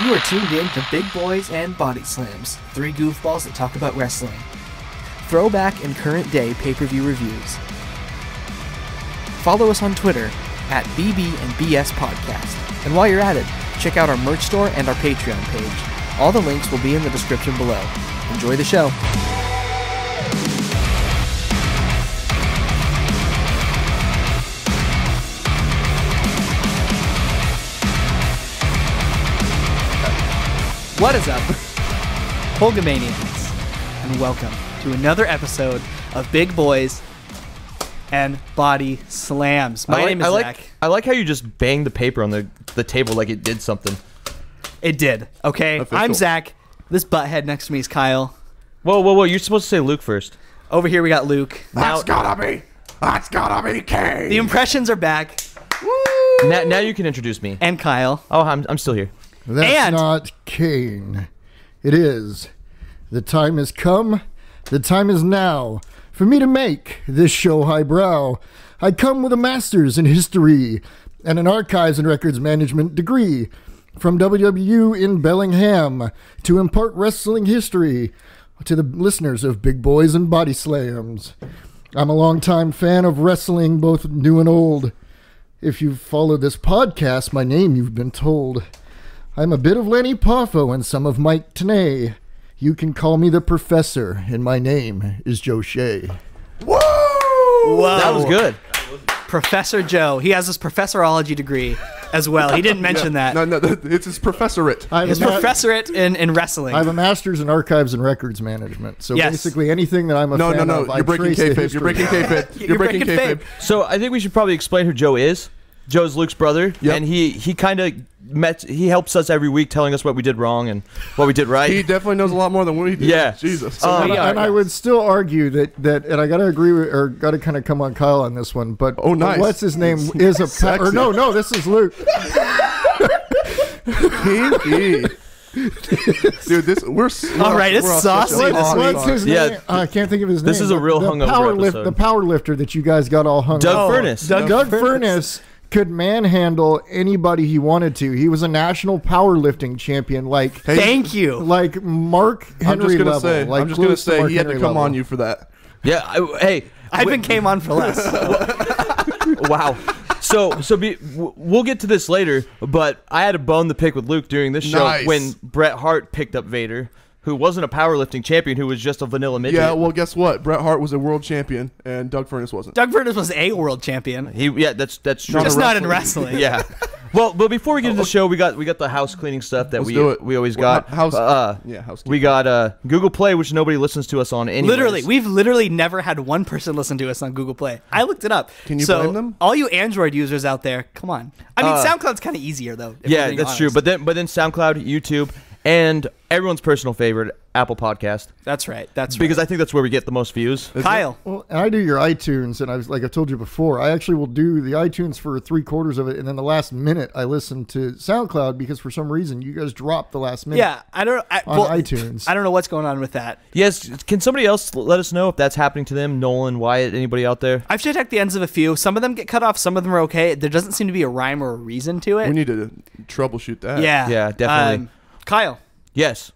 You are tuned in to Big Boys and Body Slams, three goofballs that talk about wrestling. Throwback and current day pay-per-view reviews. Follow us on Twitter at BB&BS Podcast. And while you're at it, check out our merch store and our Patreon page. All the links will be in the description below. Enjoy the show. What is up, Hulkamanians, and welcome to another episode of Big Boys and Body Slams. My name is Zach. I like how you just banged the paper on the table like it did something. It did, okay? Official. I'm Zach. This butthead next to me is Kyle. Whoa. You're supposed to say Luke first. Over here we got Luke. That's gotta be Kane. The impressions are back. Woo! Now you can introduce me. And Kyle. Oh, I'm still here. That's not Kane. It is. The time has come. The time is now for me to make this show highbrow. I come with a master's in history and an archives and records management degree from WWF in Bellingham to impart wrestling history to the listeners of Big Boys and Body Slams. I'm a longtime fan of wrestling, both new and old. If you've followed this podcast, my name you've been told. I'm a bit of Lenny Poffo and some of Mike Tenay. You can call me the Professor, and my name is Joe Shea. Woo! Whoa. That was good. Professor Joe. He has his professorology degree as well. He didn't mention that. No, it's his professorate. His professorate in wrestling. I have a master's in archives and records management. So Yes. basically anything that I'm a fan of, You're breaking kayfabe. You're breaking kayfabe. You're breaking kayfabe. So I think we should probably explain who Joe is. Joe's Luke's brother, and he kind of he helps us every week telling us what we did wrong and what we did right. He definitely knows a lot more than we do. Yeah. Jesus. And I would still argue that and I got to agree with, or got to kind of come on Kyle on this one, but Oh, nice. what's his name is a Sexy. or no, this is Luke. Kinky. Dude, we're All right, it's we're saucy such a this awesome week. What's his Yeah. name? I can't think of his name. This is a real hungover episode. The power lifter that you guys got all hung Doug up. Furness. Doug Furness could manhandle anybody he wanted to. He was a national powerlifting champion, like Thank you. like Mark Henry I'm level. just gonna say Mark he had to Henry come level. on you for that. Yeah. I even came on for less. Wow. We'll get to this later, but I had a bone to pick with Luke during this show Nice. when Bret Hart picked up Vader, who wasn't a powerlifting champion, who was just a vanilla midget. Yeah, well, guess what? Bret Hart was a world champion, and Doug Furness wasn't. Doug Furness was a world champion. That's true. Just not in wrestling. Yeah. Well, but before we get into the show, we got the house cleaning stuff that Let's do it. we always got. Housekeeping. We got Google Play, which nobody listens to us on anyways. Literally, we've literally never had one person listen to us on Google Play. I looked it up. Can you blame them? All you Android users out there, come on. I mean, SoundCloud's kind of easier though. if we're Yeah, being that's true. honest. But then SoundCloud, YouTube, and everyone's personal favorite, Apple Podcast. That's right. That's Because right. I think that's where we get the most views. Kyle. Well, and I do your iTunes, and I was like I've told you before, I actually will do the iTunes for 3/4 of it, and then the last minute I listen to SoundCloud because for some reason you guys dropped the last minute. Yeah, I don't. on iTunes. I don't know what's going on with that. Yes, can somebody else let us know if that's happening to them? Nolan, Wyatt, anybody out there? I've checked the ends of a few. Some of them get cut off. Some of them are okay. There doesn't seem to be a rhyme or a reason to it. We need to troubleshoot that. Yeah. Yeah, definitely. Kyle. Yes.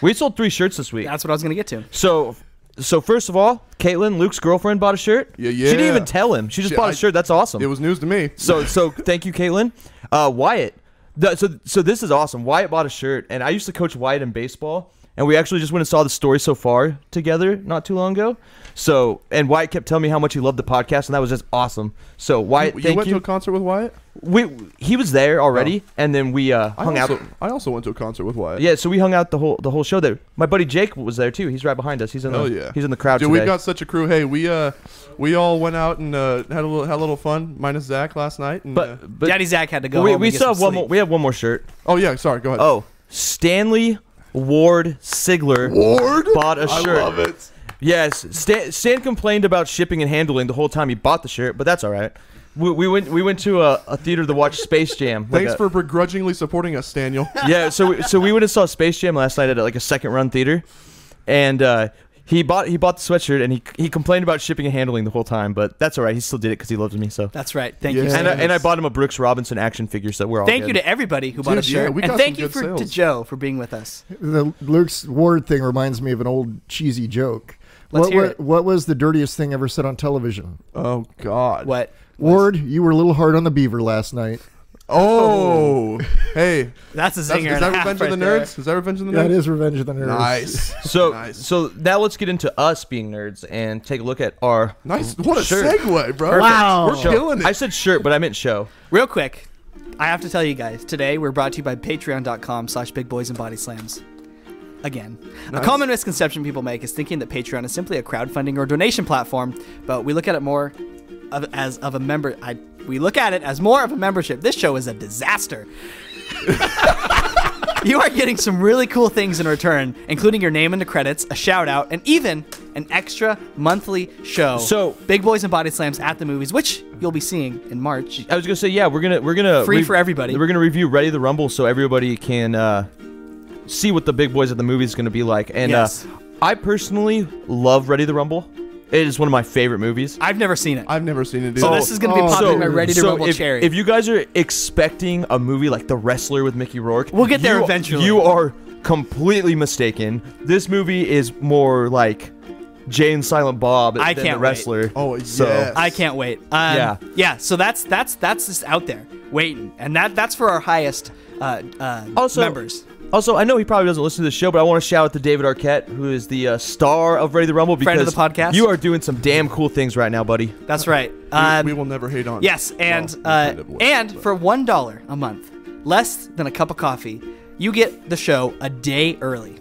We sold 3 shirts this week. That's what I was gonna get to. So first of all, Caitlin, Luke's girlfriend, bought a shirt. Yeah. She didn't even tell him. She just bought a shirt. That's awesome. It was news to me. So thank you, Caitlin. Wyatt. So this is awesome. Wyatt bought a shirt, and I used to coach Wyatt in baseball, and we actually just went and saw the Story So Far together not too long ago. And Wyatt kept telling me how much he loved the podcast, and that was just awesome. So Wyatt, You thank went you. to a concert with Wyatt? He was there already, and then we hung out. I also went to a concert with Wyatt. Yeah, so we hung out the whole show there. My buddy Jake was there too. He's right behind us. He's in the crowd Dude, today. we've got such a crew. Hey, we all went out and had a little fun, minus Zach last night. And, but Daddy Zach had to go. we home and get still have some one sleep. more. We have one more shirt. oh yeah, sorry. Go ahead. Oh, Stanley Ward Sigler Ward bought a shirt. I love it. Yes, Stan complained about shipping and handling the whole time he bought the shirt, but that's all right. We went to a theater to watch Space Jam. Thanks for begrudgingly supporting us, Daniel. Yeah, so we went and saw Space Jam last night at like a second run theater, and he bought the sweatshirt, and he complained about shipping and handling the whole time, but that's all right. He still did it because he loves me. So That's right. Thank you. Yeah. So much. and I bought him a Brooks Robinson action figure, so we're all Thank good. you to everybody who bought a Dude, yeah, shirt, we and got thank some you good to sales. Joe for being with us. The Luke's Ward thing reminds me of an old cheesy joke. Let's hear it. What was the dirtiest thing ever said on television? Oh God. What? Ward, you were a little hard on the beaver last night. Oh. Hey. That's a Is zinger. that and a half Revenge right of the there. Nerds? Is that Revenge of the Nerds? That is Revenge of the Nerds. Nice. So Nice. so now let's get into us being nerds and take a look at our Nice. What a shirt. segue, bro. Wow. We're killing it. I said shirt, but I meant show. Real quick, I have to tell you guys, today we're brought to you by patreon.com/bigboysandbodyslams. Again, a Nice. common misconception people make is thinking that Patreon is simply a crowdfunding or donation platform, but we look at it more as a member. We look at it as more of a membership. This show is a disaster. You are getting some really cool things in return, including your name in the credits, a shout out, and even an extra monthly show. So- Big Boys and Body Slams at the movies, which you'll be seeing in March. I was gonna say, yeah, we're gonna Free for everybody. We're gonna review Ready the Rumble so everybody can see what the big boys at the movies is gonna be like. And Yes. I personally love Ready the Rumble. It is one of my favorite movies. I've never seen it. I've never seen it. So either. this is going to be popping my Ready to Rumble if, cherry. if you guys are expecting a movie like The Wrestler with Mickey Rourke, We'll get there eventually. You are completely mistaken. This movie is more like Jay and Silent Bob I than can't The wait. Wrestler. Oh, So- yes. I can't wait. Yeah. So that's just out there waiting, and that's for our highest members. Also, I know he probably doesn't listen to the show, but I want to shout out to David Arquette, who is the star of Ready the Rumble, because Friend of the podcast. you are doing some damn cool things right now, buddy. That's right. we will never hate on. Yes, and Well, we kind of would, and but- for $1 a month, less than a cup of coffee, you get the show a day early.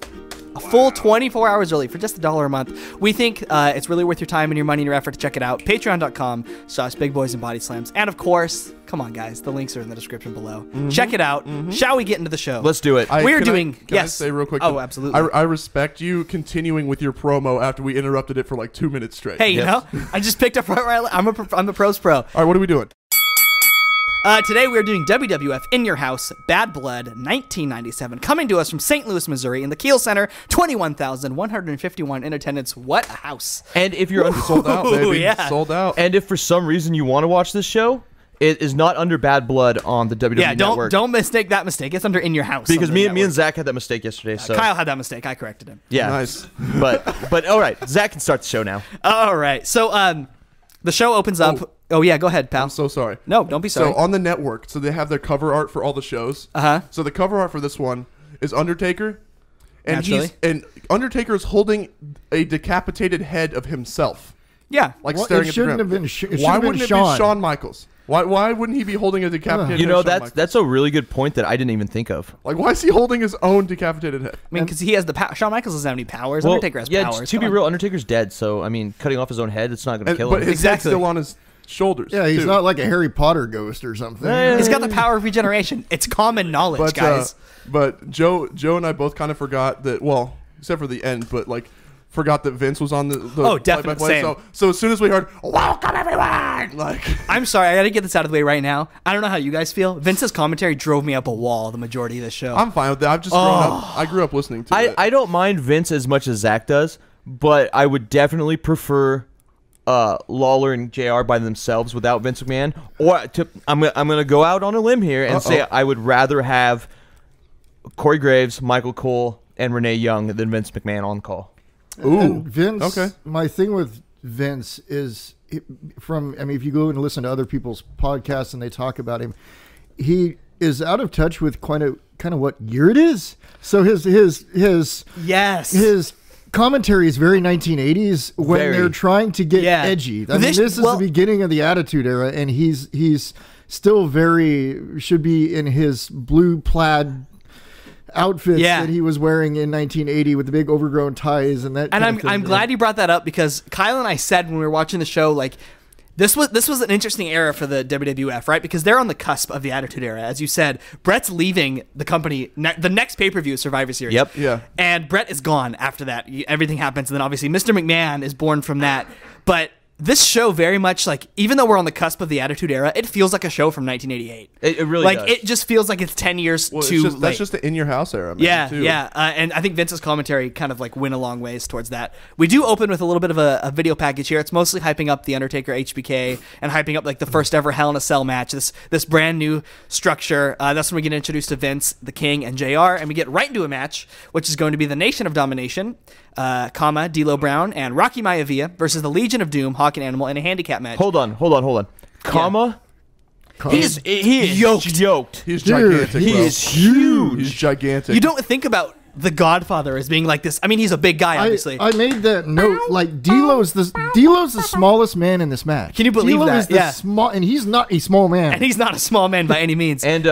A full 24 hours early for just $1 a month. We think it's really worth your time and your money and your effort to check it out. Patreon.com/bigboysandbodyslams. And of course, come on guys, the links are in the description below. Check it out. Shall we get into the show? Let's do it. We're can doing- Can I yes. say real quick? Oh, absolutely. I respect you continuing with your promo after we interrupted it for like 2 minutes straight. Hey, you know, I just picked up right where I'm the pros pro. All right, what are we doing? Today we're doing WWF In Your House, Bad Blood, 1997, coming to us from St. Louis, Missouri, in the Kiel Center, 21,151 in attendance. What a house! And if you're Sold out, baby. yeah. Sold out. and if for some reason you want to watch this show, it is not under Bad Blood on the WWE Yeah, Network. don't mistake that mistake. It's under In Your House. Because on the me and network. Zach had that mistake yesterday. So Kyle had that mistake. I corrected him. yeah, Nice. but all right, Zach can start the show now. All right. So the show opens up. Oh yeah, go ahead, pal. I'm so sorry. No, don't be sorry. So on the network, so they have their cover art for all the shows. Uh-huh. So the cover art for this one is Undertaker, and Naturally. Undertaker is holding a decapitated head of himself, yeah. like Well, staring it at the shouldn't ground. have been. It should Why have been wouldn't it Shawn. be Shawn Michaels? Why wouldn't he be holding a decapitated? You head know, of Shawn Michaels? that's a really good point that I didn't even think of. Like, why is he holding his own decapitated head? I mean, because he has the power. Shawn Michaels doesn't have any powers. Well, Undertaker has yeah, powers. to be Come on. real, Undertaker's dead, so I mean, cutting off his own head, it's not going to kill But him. his Exactly. head's still on his shoulders. Yeah, he's too. not like a Harry Potter ghost or something. He's got the power of regeneration. It's common knowledge, But guys. but Joe and I both kind of forgot that. Well, except for the end, but like forgot that Vince was on the Oh, definitely, play-by-play. same. So as soon as we heard "Welcome everyone," like I'm sorry, I gotta get this out of the way right now. I don't know how you guys feel. Vince's commentary drove me up a wall the majority of the show. I'm fine with that. I've just grown up. I grew up listening to it. I don't mind Vince as much as Zach does, but I would definitely prefer Lawler and JR by themselves without Vince McMahon. Or I'm gonna go out on a limb here and say I would rather have Corey Graves, Michael Cole, and Renee Young than Vince McMahon on call. Ooh, And Vince. okay. My thing with Vince is if you go and listen to other people's podcasts and they talk about him, he is out of touch with kind of what year it is. So his yes. his commentary is very 1980s when Very. they're trying to get Yeah. edgy. I mean, This- this is well- the beginning of the Attitude Era, and he's still should be in his blue plaid outfits Yeah. that he was wearing in 1980 with the big overgrown ties and that. And kind of I'm thing. glad you brought that up because Kyle and I said when we were watching the show, like, this was an interesting era for the WWF, right? Because they're on the cusp of the Attitude Era. As you said, Bret's leaving the company, the next pay-per-view Survivor Series. Yep. Yeah. And Bret is gone after that. Everything happens. And then obviously Mr. McMahon is born from that. But this show very much like, even though we're on the cusp of the Attitude Era, it feels like a show from 1988. It really like does. it just feels like it's 10 years too late. That's just the in your house era, man, Yeah, too. yeah, and I think Vince's commentary kind of like went a long ways towards that. We do open with a little bit of a video package here. It's mostly hyping up the Undertaker HBK and hyping up like the first ever Hell in a Cell match. This brand new structure. That's when we get introduced to Vince, the King, and JR, and we get right into a match, which is going to be the Nation of Domination, D'Lo Brown and Rocky Maivia versus the Legion of Doom, Hawk and Animal in a handicap match. Hold on. Comma. He is yoked. He's Dude, gigantic, he bro. is huge. He's gigantic. You don't think about the Godfather as being like this. I mean, he's a big guy, obviously. I made that note. Like D'Lo's the smallest man in this match. Can you believe D'Lo that? Is the Yeah. small, and he's not a small man. And he's not a small man by any means. And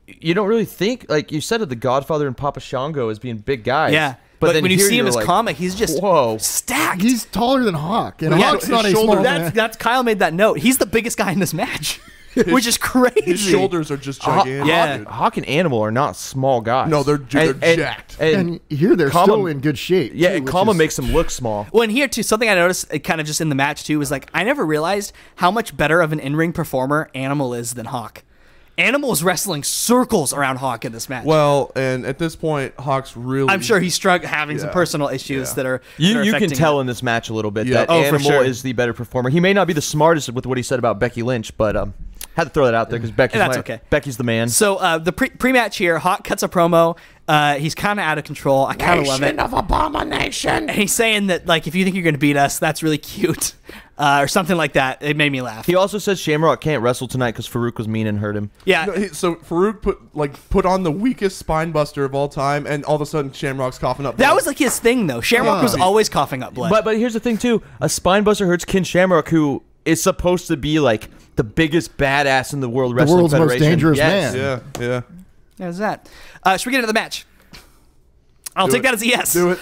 you don't really think, like you said, of the Godfather and Papa Shango as being big guys. Yeah. But But then when you here see him you're as like, comic, he's just whoa. stacked. He's taller than Hawk, and Yeah, Hawk's his not a shoulder- small man. that's Kyle made that note. He's the biggest guy in this match, which is crazy. His shoulders are just gigantic. Yeah. dude. Hawk and Animal are not small guys. No, they're jacked. And here they're Kama- still in good shape. Yeah, too, and which Kama is- makes them look small. Well, and here too, something I noticed kind of just in the match too was like I never realized how much better of an in-ring performer Animal is than Hawk. Animal is wrestling circles around Hawk in this match. Well, and at this point, Hawk's really. I'm sure he's having some Yeah. personal issues Yeah. that are You that are can affecting tell him. in this match a little bit Yeah. that Oh, for Animal sure. is the better performer. He may not be the smartest with what he said about Becky Lynch, but had to throw that out there because That's okay. Becky's the man. So the pre-match here, Hawk cuts a promo. He's kind of out of control. I kind of love it. of Abomination. And he's saying that like if you think you're going to beat us, that's really cute, or something like that. It made me laugh. He also says Shamrock can't wrestle tonight because Farooq was mean and hurt him. Yeah. So Farooq put on the weakest spine buster of all time, and all of a sudden Shamrock's coughing up. That blood. was like his thing, though. Shamrock was always coughing up blood. But here's the thing too: a spinebuster hurts Ken Shamrock, who is supposed to be like the biggest badass in the World Wrestling world's most Federation. dangerous Yes. man. Yeah. There's that. Should we get into the match? I'll Do take it. that as a yes. Do it.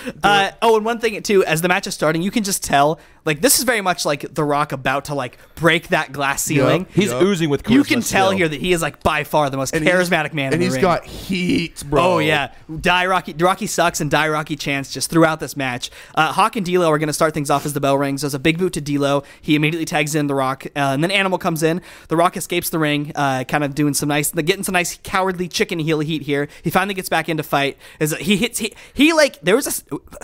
Oh, and one thing too, as the match is starting, you can just tell, like, this is very much like The Rock about to like break that glass ceiling. He's Yup. oozing with charisma. You can tell still. here that he is like by far the most charismatic man in and the he's ring. got heat, bro. Oh yeah, Rocky sucks and Die Rocky chants just throughout this match. Hawk and D'Lo are going to start things off as the bell rings. There's a big boot to D'Lo. He immediately tags in The Rock, and then Animal comes in. The Rock escapes the ring, kind of doing getting some nice cowardly chicken heel heat here. He finally gets back into fight. He like there was a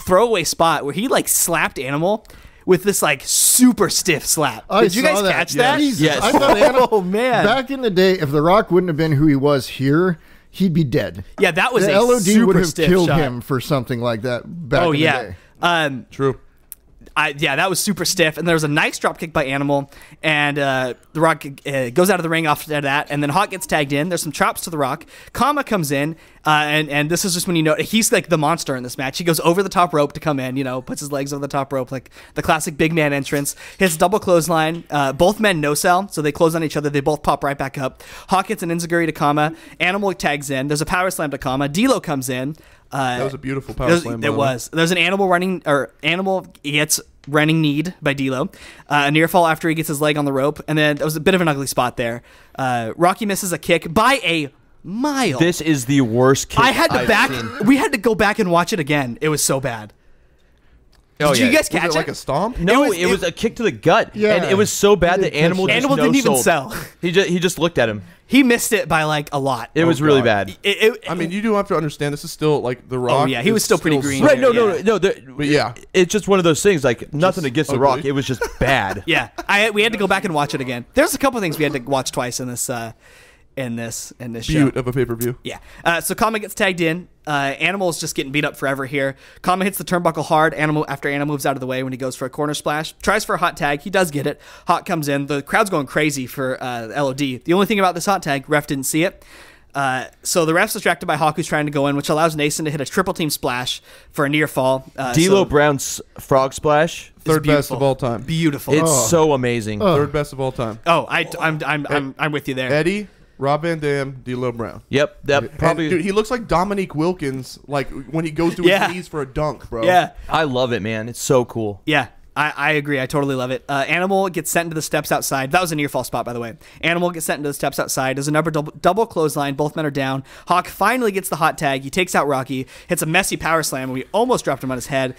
throwaway spot where he like slapped Animal with this like super stiff slap. Did you guys catch that? Jesus, Yes. I thought Oh man. back in the day, if The Rock wouldn't have been who he was here, he'd be dead. Yeah, that was The a LOD super would have stiff killed shot. him for something like that back Oh in the yeah. day. True. Yeah, that was super stiff, and there was a nice drop kick by Animal, and The Rock goes out of the ring after that, and then Hawk gets tagged in. There's some chops to The Rock. Kama comes in, and this is just when you know he's like the monster in this match. He goes over the top rope to come in, puts his legs over the top rope, like the classic big man entrance. Hits double clothesline. Both men no sell, so they close on each other. They both pop right back up. Hawk hits an enziguri to Kama. Animal tags in. There's a power slam to Kama. D'Lo comes in. That was a beautiful power slam. It was. There's an Animal gets running kneed by D'Lo. A near fall after he gets his leg on the rope, and then there was a bit of an ugly spot there. Rocky misses a kick by a mile. This is the worst kick I had to I've seen. We had to go back and watch it again. It was so bad. Oh, Did you yeah. guys Was catch it like a stomp? No, it was a kick to the gut. Yeah. And it was so bad He that didn't Animal catch just Animal didn't even no-sold. sell. He just looked at him. He missed it by like a lot. It was really God. bad. I mean, you do have to understand this is still like The Rock. yeah, he was is still pretty green. Right? No, Yeah. no. But yeah. It's just one of those things. Like nothing against The ugly. Rock. It was just bad. Yeah, we had to go back and watch it again. There's a couple things we had to watch twice in this show. Beaut of a pay-per-view. Yeah. So Kama gets tagged in. Animal's just getting beat up forever here. Kama hits the turnbuckle hard. After Animal moves out of the way when he goes for a corner splash. Tries for a hot tag. He does get it. Hawk comes in. The crowd's going crazy for LOD. The only thing about this hot tag, ref didn't see it. So the ref's distracted by Hawk, who's trying to go in, which allows Nason to hit a triple team splash for a near fall. D'Lo Brown's frog splash. Third best beautiful. of all time. Beautiful. It's so amazing. Third best of all time. Oh, I'm with you there. Eddie, Rob Van Dam, D'Lo Brown. Yep. That probably. And, dude, he looks like Dominique Wilkins, like when he goes to Yeah. his knees for a dunk, bro. Yeah. I love it, man. It's so cool. Yeah. I agree. I totally love it. Animal gets sent into the steps outside. That was a near fall spot, by the way. Animal gets sent into the steps outside. Does a number double clothesline. Both men are down. Hawk finally gets the hot tag. He takes out Rocky. Hits a messy power slam. We almost dropped him on his head.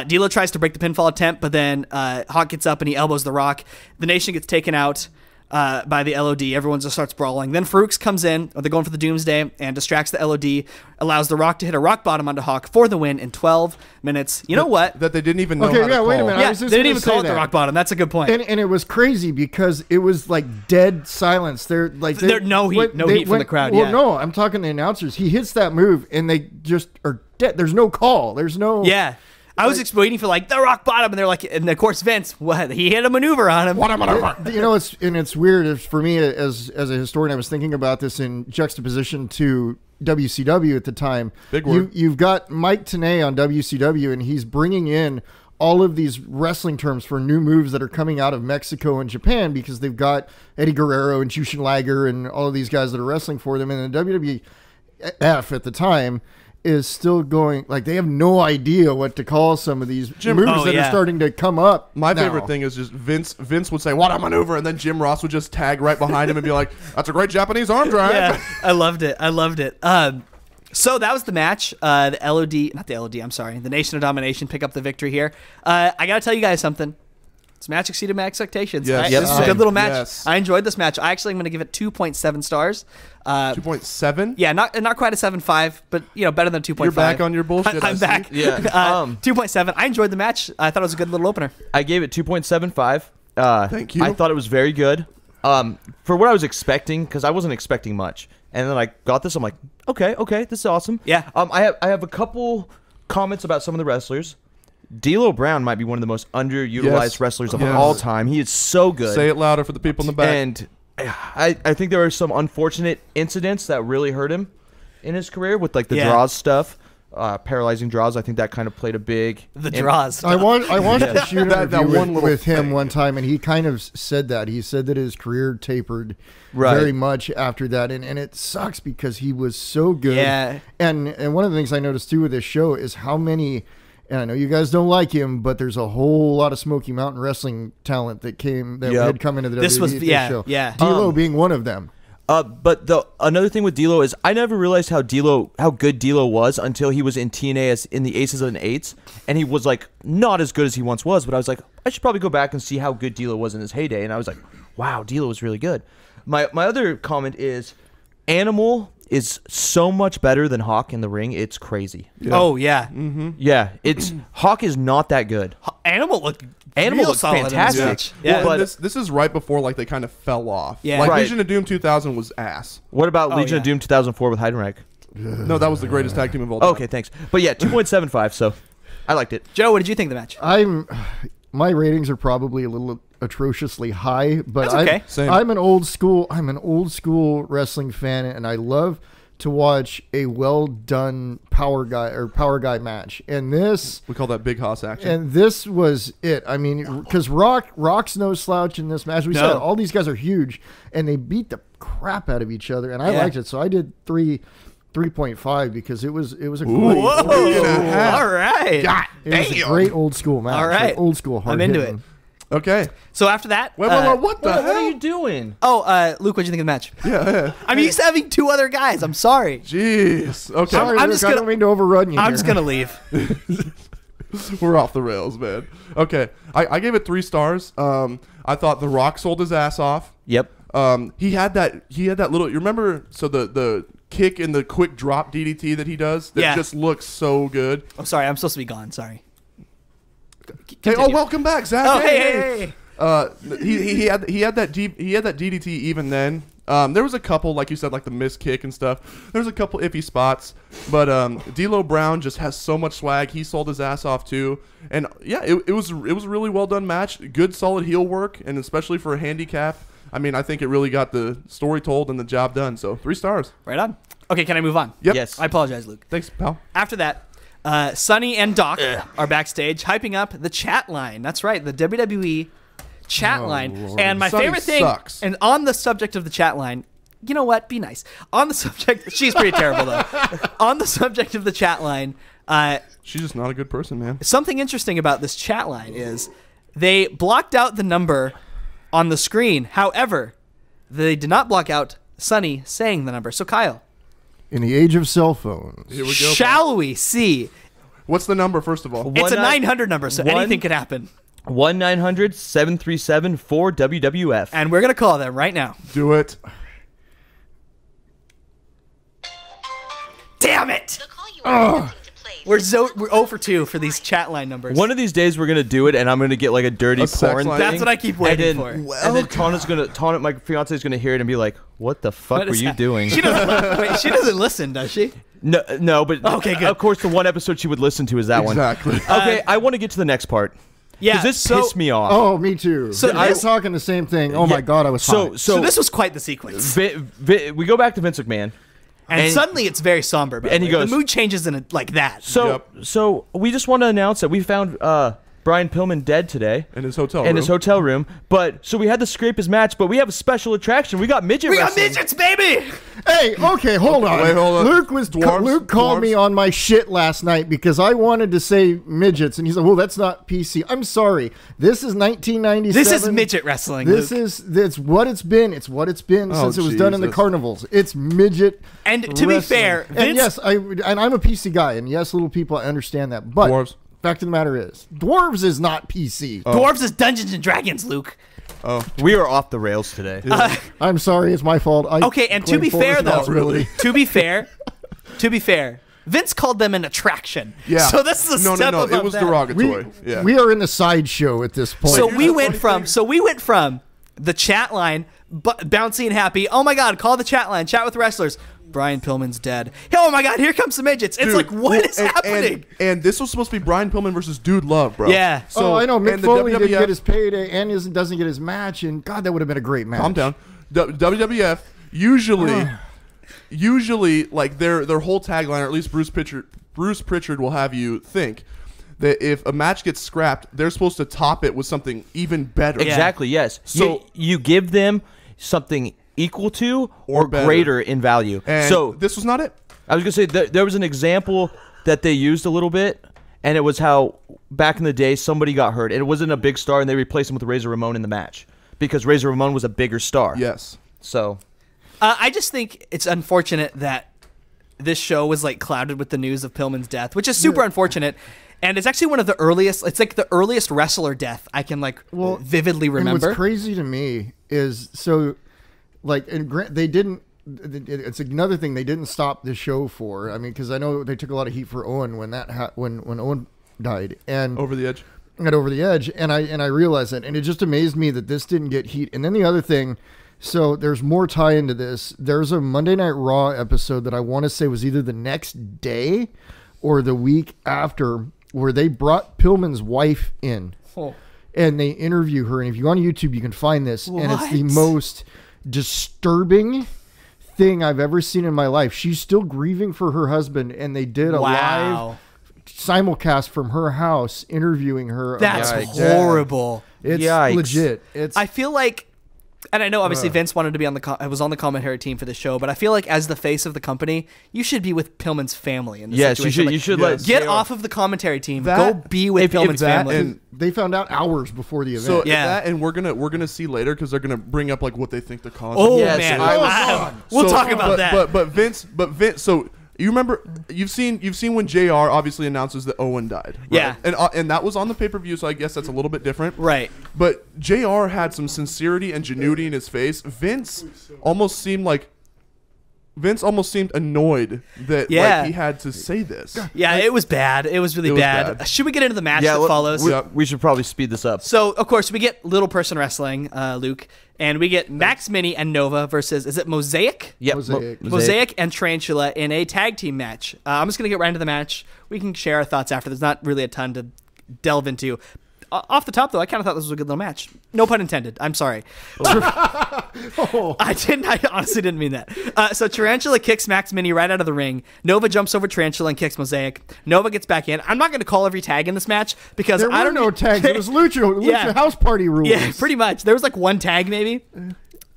D'Lo tries to break the pinfall attempt, but then Hawk gets up and he elbows the Rock. The Nation gets taken out by the LOD. Everyone just starts brawling. Then Farooq comes in, or they're going for the Doomsday, and distracts the LOD, allows the Rock to hit a rock bottom onto Hawk for the win in 12 minutes. You know what? That they didn't even know Okay, how to yeah, wait a call. minute. I Yeah, was they just didn't gonna even say call it the that. rock bottom. That's a good point. And it was crazy because it was like dead silence. No heat from the crowd, Well, yeah. no, I'm talking to the announcers. He hits that move and they just are dead. There's no call. There's no. Yeah. I was just waiting for like the rock bottom, and they're like, and of course Vince, what? He hit a maneuver on him. You know, it's weird. For me as a historian, I was thinking about this in juxtaposition to WCW at the time. Big word. You've got Mike Tenay on WCW, and he's bringing in all of these wrestling terms for new moves that are coming out of Mexico and Japan because they've got Eddie Guerrero and Jushin Liger and all of these guys that are wrestling for them. And the WWF at the time is still going, like, they have no idea what to call some of these moves that are starting to come up. My now. favorite thing is just Vince would say, "What a maneuver," and then Jim Ross would just tag right behind him and be like, "That's a great Japanese arm drag." Yeah, I loved it. So that was the match. The Nation of Domination pick up the victory here. I gotta tell you guys something. This match exceeded my expectations. Yes. This is a good little match. Yes. I enjoyed this match. I actually am going to give it 2.7 stars. 2.7. Yeah, not quite a 7.5, but better than 2.5. You're back on your bullshit. I'm back. Yeah. 2.7. I enjoyed the match. I thought it was a good little opener. I gave it 2.75. Thank you. I thought it was very good. For what I was expecting, because I wasn't expecting much, and then I got this. I'm like, okay, this is awesome. Yeah. I have a couple comments about some of the wrestlers. D'Lo Brown might be one of the most underutilized wrestlers of all time. He is so good. Say it louder for the people in the back. And I think there are some unfortunate incidents that really hurt him in his career with like the draws stuff, paralyzing draws. I think that kind of played a big draws. I watched a shoot That interview one little with him thing. one time, and he kind of said that. He said that his career tapered very much after that, and it sucks because he was so good. Yeah. And one of the things I noticed too with this show is how many. And I know you guys don't like him, but there's a whole lot of Smoky Mountain wrestling talent that had come into the WWE show. Yeah. D'Lo being one of them. But another thing with D'Lo is I never realized how good D'Lo was until he was in TNA in the Aces and Eights, and he was like not as good as he once was. But I was like, I should probably go back and see how good D'Lo was in his heyday, and I was like, wow, D'Lo was really good. My other comment is Animal is so much better than Hawk in the ring. It's crazy. Yeah. Oh yeah. Mm-hmm. Yeah, it's Hawk is not that good. Animal looked fantastic. in this match. Yeah. Well, Well, this is right before like they kind of fell off. Yeah. Like Right. Legion of Doom 2000 was ass. What about Legion of yeah. Doom 2004 with Heidenreich? No, that was the greatest tag team of all time. Okay, thanks. But yeah, 2.75. So I liked it. Joe, what did you think of the match? My ratings are probably a little atrociously high, but That's okay. Same. I'm an old school wrestling fan, and I love to watch a well done power guy match. And this We call that big hoss action. and this was it. I mean, because Rock's no slouch in this match. We said all these guys are huge, and they beat the crap out of each other, and I liked it. So I did 3.5 because it was a great, All right. God it was a great old school match. All right. Like old school hard I'm into hitting. it. Okay. So after that, Wait, what the What hell? are you doing? Luke, what did you think of the match? Yeah. I'm used to having two other guys. I'm sorry. Jeez. Okay. Sorry, I'm Luke, just I gonna- don't mean to overrun you. I'm here. just gonna leave. We're off the rails, man. Okay. I gave it 3 stars. I thought The Rock sold his ass off. Yep. He had that little. You remember? So the kick and the quick drop DDT that he does that just looks so good. I'm sorry. I'm supposed to be gone. Sorry. Hey, welcome back, Zach. Oh, hey. He had that DDT even then. There was a couple, like you said, like the missed kick and stuff. There's a couple iffy spots, but D'Lo Brown just has so much swag. He sold his ass off too, and yeah, it was a really well done match. Good solid heel work, and especially for a handicap. I mean, I think it really got the story told and the job done. So 3 stars. Right on. Okay, can I move on? Yep. Yes. I apologize, Luke. Thanks, pal. After that, Sonny and Doc are backstage hyping up the chat line. That's right, the WWE chat line. Lord. And my Sonny favorite thing, sucks. and on the subject of the chat line, you know what? Be nice. On the subject, she's pretty terrible though. On the subject of the chat line, She's just not a good person, man. something interesting about this chat line is They blocked out the number on the screen. However, they did not block out Sonny saying the number. So, Kyle. In the age of cell phones. Here we go. Shall we see? What's the number, first of all? It's a 900 number, so anything could happen. 1-900-737-4WWF. And we're going to call them right now. Do it. Damn it! The call you are attempting to place We're is 0 not for 2 for these chat line numbers. One of these days we're gonna do it, and I'm gonna get like a dirty A sex porn line? thing. That's what I keep waiting for. And then Tana, my fiance, is gonna hear it and be like, "What the fuck What were is you that? doing?" She doesn't listen, does she? No, but Okay, good. of course the one episode she would listen to is that Exactly. one. Okay, I want to get to the next part. Yeah. Because this pissed me off. Oh, me too. So I was this- talking the same thing. Oh my Yeah. God, I was hot. So this was quite the sequence. We go back to Vince McMahon. And suddenly it's very somber. By and the he way. goes- the mood changes in like that. So we just want to announce that we found Brian Pillman dead today. In his hotel In room. his hotel room. But so we had to scrape his match, but we have a special attraction. We got midget We got wrestling. midgets, baby! Hey, okay, hold on. Wait, hold on. Luke called me on my shit last night because I wanted to say midgets, and he said, "Well, that's not PC." I'm sorry. This is 1997. This is midget wrestling. This Luke. it's what it's been. It's what it's been since it was done in the Jesus. carnivals. It's midget. And to be wrestling. fair, and Vince- yes, I'm a PC guy, and yes, little people, I understand that. But Dwarves. fact of the matter is, dwarves is not PC. Dwarves is Dungeons and Dragons, Luke. We are off the rails today. I'm sorry, it's my fault. Okay, and to claim be full fair though, responsibility. to be fair, Vince called them an attraction. Yeah. So this is a no, step no, no. above It was that. derogatory. Yeah. We are in the sideshow at this point. So we went from the chat line bouncy and happy. Oh my God, call the chat line. Chat with wrestlers. Brian Pillman's dead. Oh my God, here comes the midgets. It's Dude, like, what is happening? And this was supposed to be Brian Pillman versus Dude Love, bro. Yeah. So, I know Mick and the Foley didn't WWF get his payday and doesn't get his match, and God, that would have been a great match. Calm down. WWF usually like their whole tagline, or at least Bruce Pritchard will have you think that if a match gets scrapped, they're supposed to top it with something even better. Exactly, yes. So- you give them something equal to or better. greater in value. And So this was not it. I was going to say there was an example that they used a little bit, and it was how back in the day somebody got hurt. And it wasn't a big star, and they replaced him with Razor Ramon in the match because Razor Ramon was a bigger star. Yes. So I just think it's unfortunate that this show was like clouded with the news of Pillman's death, which is super unfortunate. And it's actually one of the earliest. It's like the earliest wrestler death I can vividly And remember. what's crazy to me is they didn't. It's another thing they didn't stop the show for. I mean, because I know they took a lot of heat for Owen when when Owen died and Over the edge. got over the edge, and I realized that, and it just amazed me that this didn't get heat. And then the other thing. So there's more tie into this. There's a Monday Night Raw episode that I want to say was either the next day or the week after, where they brought Pillman's wife in and they interview her. And if you go on YouTube, you can find this. And it's the What? most disturbing thing I've ever seen in my life. She's still grieving for her husband, and they did a live simulcast from her house interviewing her. That's about- horrible. It's Yikes. legit. It's I feel like, and I know obviously Vince wanted to be on was on the commentary team for the show, but I feel like as the face of the company, you should be with Pillman's family in this yes, situation. you should yes. let Get JR off of the commentary team. That- Go be with if Pillman's that family. and- they found out hours before the event. So Yeah. that, and we're gonna see later because they're gonna bring up like what they think the cause. oh Yes, man, I was- we'll So- talk about that. But Vince. So you remember you've seen when JR obviously announces that Owen died. Right? Yeah. And that was on the pay-per-view, so I guess that's a little bit different. Right. But JR had some sincerity and genuity in his face. Vince almost seemed annoyed that Yeah. he had to say this. Yeah, it was bad. It was really It was bad. bad. Should we get into the match that follows? We should probably speed this up. So, of course, we get Little Person Wrestling, Luke, and we get Max Mini and Nova versus, is it Mosaic? Yep. Mosaic. Mosaic and Tarantula in a tag team match. I'm just going to get right into the match. We can share our thoughts after. There's not really a ton to delve into. Off the top, though, I kind of thought this was a good little match. No pun intended. I'm sorry. I honestly didn't mean that. So Tarantula kicks Max Mini right out of the ring. Nova jumps over Tarantula and kicks Mosaic. Nova gets back in. I'm not going to call every tag in this match because there I were don't no tags. It was Lucha Yeah. House Party rules. Yeah, pretty much. There was like one tag maybe.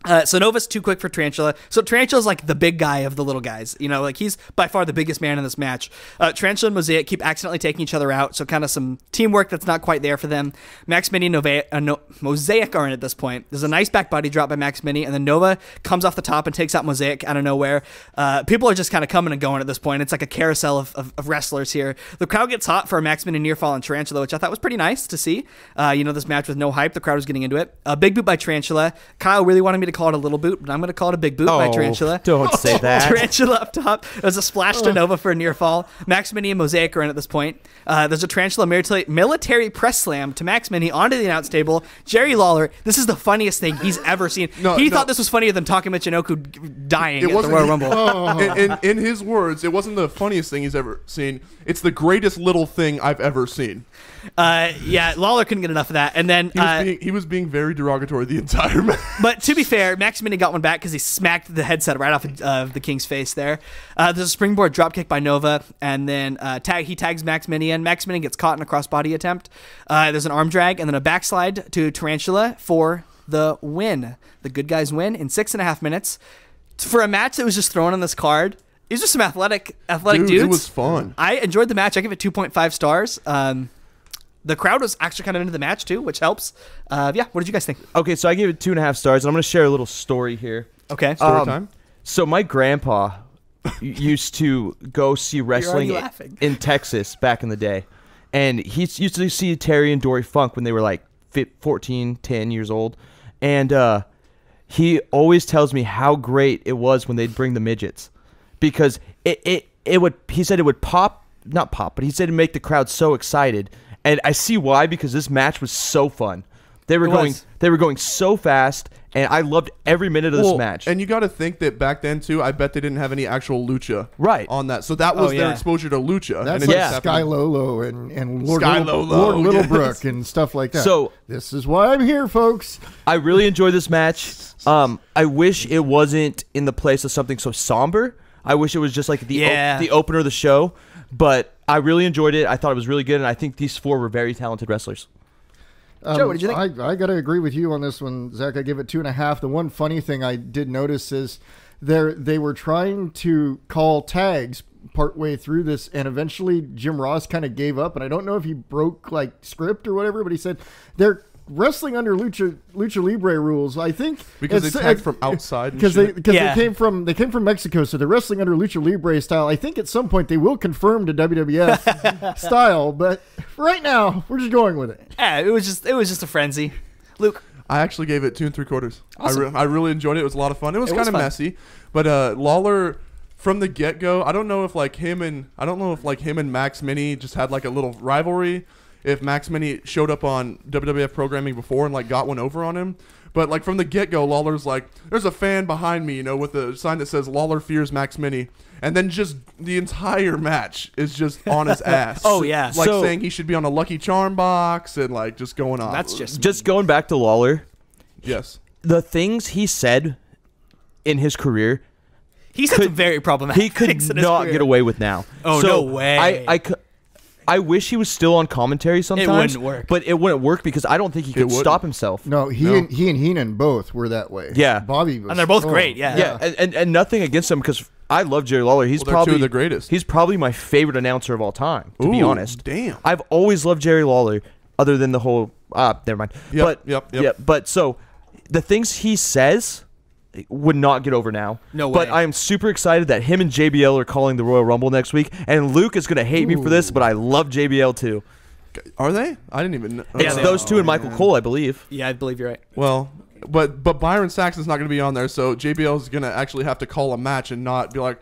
So Nova's too quick for Tarantula. So Tarantula's like the big guy of the little guys. You know, like he's by far the biggest man in this match. Tarantula and Mosaic keep accidentally taking each other out. So kind of some teamwork that's not quite there for them. Max Mini and Mosaic are in at this point. There's a nice back body drop by Max Mini, and then Nova comes off the top and takes out Mosaic out of nowhere. People are just kind of coming and going at this point. It's like a carousel of wrestlers here. The crowd gets hot for a Max Mini near fall on Tarantula, which I thought was pretty nice to see. This match with no hype. The crowd was getting into it. A big boot by Tarantula. Kyle really wanted me to call it a little boot, but I'm going to call it a big boot by Tarantula. Don't say that. Tarantula up top. There's a splash to Nova for a near fall. Max Mini and Mosaic are in at this point. There's a Tarantula military press slam to Max Mini onto the announce table. Jerry Lawler, this is the funniest thing he's ever seen. He thought this was funnier than Taka Michinoku dying at the Royal Rumble. In his words, it wasn't the funniest thing he's ever seen. It's the greatest little thing I've ever seen. Lawler couldn't get enough of that. And then he was being very derogatory the entire match. But to be fair, Max Mini got one back because he smacked the headset right off of the King's face there. There's a springboard dropkick by Nova, and then he tags Max Mini in. Max Mini gets caught in a crossbody attempt. There's an arm drag, and then a backslide to Tarantula for the win. The good guys win in 6.5 minutes. For a match that was just thrown on this card, these are some athletic dudes. It was fun. I enjoyed the match. I give it 2.5 stars. The crowd was actually kind of into the match too, which helps. What did you guys think? Okay, so I gave it 2.5 stars, and I'm going to share a little story here. Okay. Story time. So my grandpa used to go see wrestling in Texas back in the day. And he used to see Terry and Dory Funk when they were like 14, 10 years old. And he always tells me how great it was when they'd bring the midgets. Because he said it would not pop, but he said it'd make the crowd so excited. And I see why, because this match was so fun. They were going so fast, and I loved every minute of this match. And you got to think that back then too, I bet they didn't have any actual lucha on that. So that was their exposure to lucha. That's like Sky Lolo and Lord Littlebrook and stuff like that. So this is why I'm here, folks. I really enjoyed this match. I wish it wasn't in the place of something so somber. I wish it was just like the opener of the show. But I really enjoyed it. I thought it was really good, and I think these four were very talented wrestlers. Joe, what did you think? I got to agree with you on this one, Zach. I give it 2.5. The one funny thing I did notice is they were trying to call tags partway through this, and eventually Jim Ross kind of gave up. And I don't know if he broke like script or whatever, but he said they're wrestling under lucha libre rules. I think because they tagged from outside because they came from Mexico, so they're wrestling under lucha libre style. I think at some point they will confirm to WWF style, but right now we're just going with it. Yeah, it was just a frenzy. Luke, I actually gave it 2 3/4. Awesome. I really enjoyed it. It was a lot of fun. It was kind of messy, but Lawler from the get go. I don't know if him and Max Mini just had like a little rivalry. If Max Mini showed up on WWF programming before and like got one over on him. But like from the get-go, Lawler's like, there's a fan behind me, with a sign that says Lawler fears Max Mini. And then just the entire match is just on his ass. Oh, yeah. Like saying he should be on a Lucky Charm box and like just going on. That's just going back to Lawler. Yes. The things he said in his career. He said some very problematic He could not get away with now. Oh, so no way. I wish he was still on commentary sometimes. It wouldn't work. But it wouldn't work because I don't think he could stop himself. No, he and Heenan both were that way. Yeah. Bobby was. And they're both great, yeah. Yeah, and nothing against him because I love Jerry Lawler. He's probably two of the greatest. He's probably my favorite announcer of all time, to be honest. Damn. I've always loved Jerry Lawler, other than the whole never mind. Yep. Yeah, but so the things he says would not get over now. No way. But I am super excited that him and JBL are calling the Royal Rumble next week. And Luke is going to hate me for this, but I love JBL too. Are they? I didn't even know. It's those two and Michael Cole, I believe. Yeah, I believe you're right. Well, but Byron Saxton's not going to be on there, so JBL is going to actually have to call a match and not be like,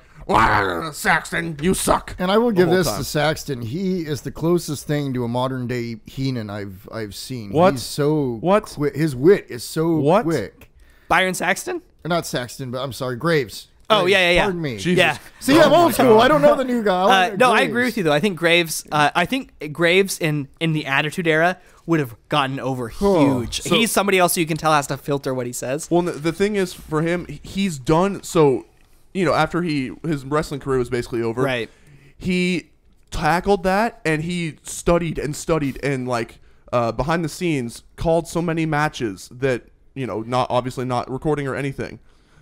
Saxton, you suck. And I will give this to Saxton. He is the closest thing to a modern day Heenan I've seen. What? He's so What? His wit is so quick. Byron Saxton? Not Saxton, but I'm sorry, Graves. Oh, yeah. Pardon me. Jesus. Yeah. See, I'm old school. I don't know the new guy. No, I agree with you, though. I think Graves in the Attitude Era would have gotten over huge. So, he's somebody else who you can tell has to filter what he says. Well, the thing is, for him, he's done so, after his wrestling career was basically over. Right. He tackled that, and he studied and like behind the scenes called so many matches that not obviously not recording or anything.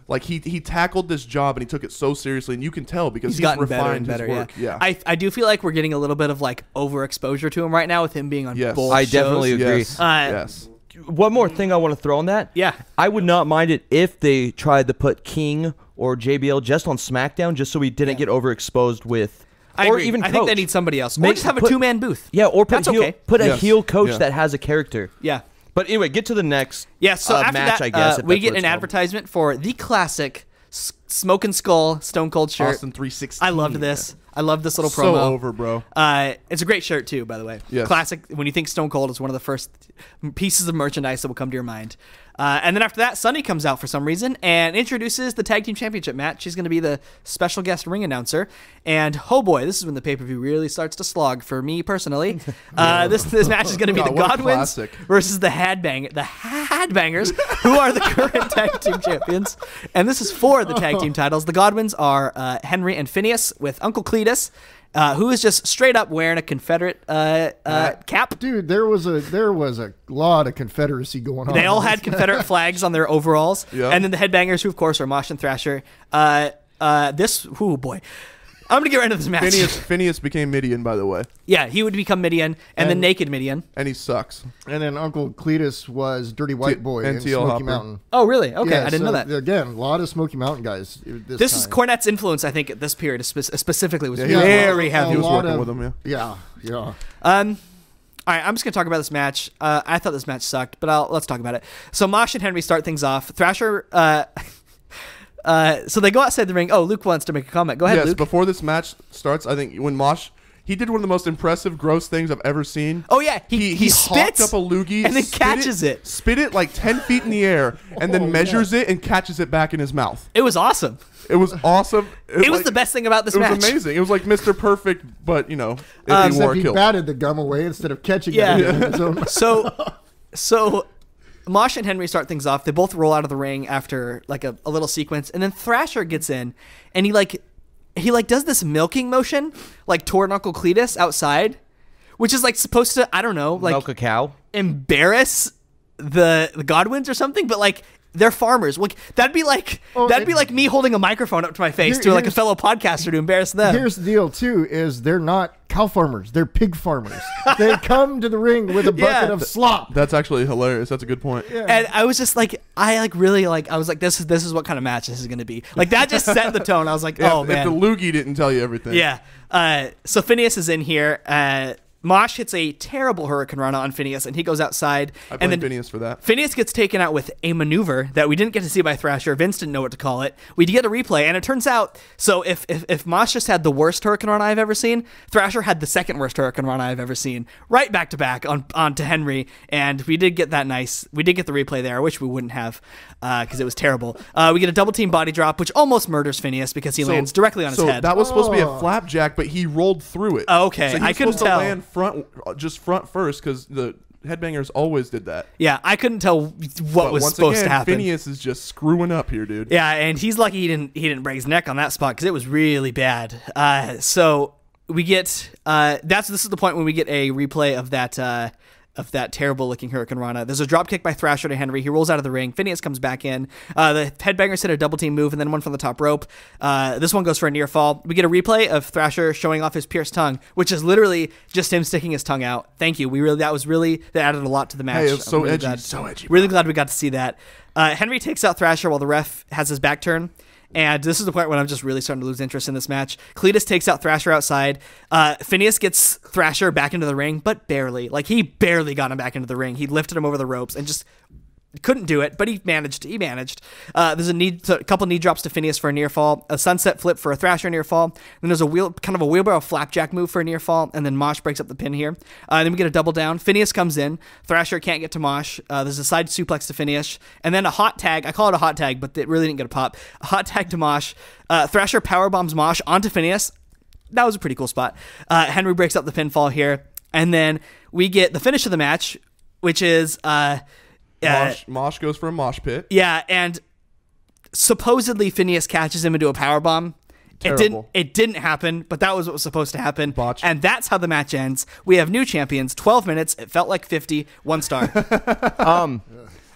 Like he tackled this job and he took it so seriously, and you can tell because he's gotten refined better and better. his work. Yeah. I do feel like we're getting a little bit of like overexposure to him right now with him being on Yes. both I shows. definitely agree. Yes. Uh, One more thing I want to throw on that. Yeah. I would not mind it if they tried to put King or JBL just on SmackDown, just so we didn't get overexposed with. I or agree. even I think they Coach. need somebody else. Or Make- just have a put- 2-man booth. Yeah, or put That's a heel, okay. put a Yes. heel coach Yeah. that has a character. Yeah. But anyway, get to the next Yeah, so after match, that, I guess. if we that's get what an it's called. advertisement for the classic Smoke and Skull Stone Cold shirt. Austin 316. I loved this. I love this little So promo. over, bro. It's a great shirt too, by the way. Yes. Classic. When you think Stone Cold, is one of the first pieces of merchandise that will come to your mind. And then after that, Sunny comes out for some reason and introduces the Tag Team Championship match. She's going to be the special guest ring announcer. And oh boy, this is when the pay-per-view really starts to slog for me personally. This match is going to be God, the what a Godwins classic. versus the Headbangers, who are the current Tag Team Champions. And this is for the Tag Team titles. The Godwins are Henry and Phineas with Uncle Cletus, who is just straight up wearing a Confederate cap. Dude, there was a lot of Confederacy going on. They all had Confederate flags on their overalls. Yeah. And then the Headbangers, who of course are Mosh and Thrasher. Oh boy. I'm going to get right into this match. Phineas became Midian, by the way, Yeah, he would become Midian and then Naked Midian. and he sucks. And then Uncle Cletus was Dirty White Boy and in T.L. Smoky Hopper. Mountain. Oh, really? Okay, Yeah, I didn't know so, that. Again, a lot of Smoky Mountain guys. This is time. Cornette's influence, I think, at this period specifically was Yeah, very he heavy. was lot working of- with him, yeah. Yeah. All right, I'm just gonna talk about this match. I thought this match sucked, but let's talk about it. So Mosh and Henry start things off. Thrasher. So they go outside the ring. Oh, Luke wants to make a comment. Go ahead, Yes, Luke. before this match starts, I think when Mosh, he did one of the most impressive, gross things I've ever seen. Oh yeah, he hopped spits up a loogie and then spit catches it. Spit it like 10 feet in the air, and then measures it and catches it back in his mouth. It was awesome. It was awesome. It was the best thing about this It was match. amazing. It was like Mr. Perfect, but if he wore Except a he kilt. batted the gum away instead of catching Yeah. it in his own. So Mosh and Henry start things off. They both roll out of the ring after like a little sequence, and then Thrasher gets in, and he does this milking motion like toward Uncle Cletus outside, which is like supposed to, I don't know, like Milk a cow. embarrass the Godwins or something, but like they're farmers. Like that'd be like me holding a microphone up to my face to like a here's- fellow podcaster to embarrass them. Here's the deal, too, is they're not cow farmers. They're pig farmers. They come to the ring with a bucket Yeah. of slop. That's actually hilarious. That's a good point. And I was just like, I was like, this is what kind of match this is going to be. Like that just set the tone. I was like, oh If man. the loogie didn't tell you everything. Yeah. So Phineas is in here. Mosh hits a terrible Hurricane Rana on Phineas, and he goes outside. I and blame then Phineas for that. Phineas gets taken out with a maneuver that we didn't get to see by Thrasher. Vince didn't know what to call it. We did get a replay, and it turns out, so if Mosh just had the worst Hurricane Rana I've ever seen, Thrasher had the second worst Hurricane Rana I've ever seen, right back to back on to Henry, and we did get that nice. We did get the replay there. I wish we wouldn't have, because it was terrible. We get a double team body drop, which almost murders Phineas because he lands directly on his head. That was supposed to be a flapjack, but he rolled through it. Oh, okay. So he I was couldn't supposed tell. to land front first because the Headbangers always did that. Yeah, I couldn't tell what But was once supposed again, to happen. Phineas is just screwing up here, dude. Yeah, and he's lucky he didn't break his neck on that spot because it was really bad. So we get this is the point when we get a replay of that terrible looking Hurricane Rana. There's a drop kick by Thrasher to Henry. He rolls out of the ring. Phineas comes back in. The Headbangers hit a double team move and then one from the top rope. This one goes for a near fall. We get a replay of Thrasher showing off his pierced tongue, which is literally just him sticking his tongue out. Thank you. that added a lot to the match. Hey, it was so I'm really edgy, glad- so edgy, Really glad we got to see that. Henry takes out Thrasher while the ref has his back turned. And this is the point when I'm just really starting to lose interest in this match. Cletus takes out Thrasher outside. Phineas gets Thrasher back into the ring, but barely. Like, he barely got him back into the ring. He lifted him over the ropes and just couldn't do it, but he managed. There's a couple knee drops to Phineas for a near fall, a sunset flip for a Thrasher near fall. Then there's a wheelbarrow flapjack move for a near fall, and then Mosh breaks up the pin here. Then we get a double down. Phineas comes in. Thrasher can't get to Mosh. There's a side suplex to Phineas, and then a hot tag. I call it a hot tag, but it really didn't get a pop. A hot tag to Mosh. Thrasher powerbombs Mosh onto Phineas. That was a pretty cool spot. Henry breaks up the pinfall here, and then we get the finish of the match, which is Mosh goes for a mosh pit. yeah, and supposedly Phineas catches him into a powerbomb. Terrible. It didn't happen, but that was what was supposed to happen. Botch. And that's how the match ends. We have new champions. 12 minutes. It felt like 50. 1 star.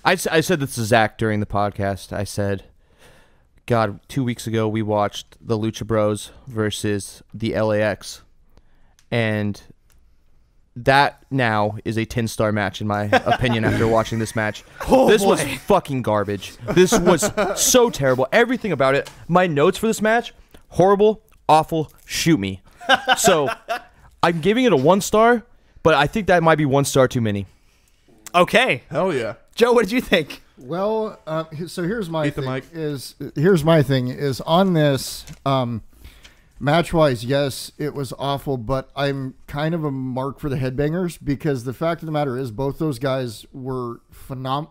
I said this to Zach during the podcast. I said, God, 2 weeks ago we watched the Lucha Bros versus the LAX, and that now is a 10-star match in my opinion after watching this match. This was fucking garbage. This was so terrible. Everything about it. My notes for this match, horrible, awful, shoot me. So I'm giving it a 1 star, but I think that might be 1 star too many. Okay. Hell yeah. Joe, what did you think? Well, so here's my Beat the thing. mic. Here's my thing is on this match-wise. Yes, it was awful, but I'm kind of a mark for the Headbangers because the fact of the matter is both those guys were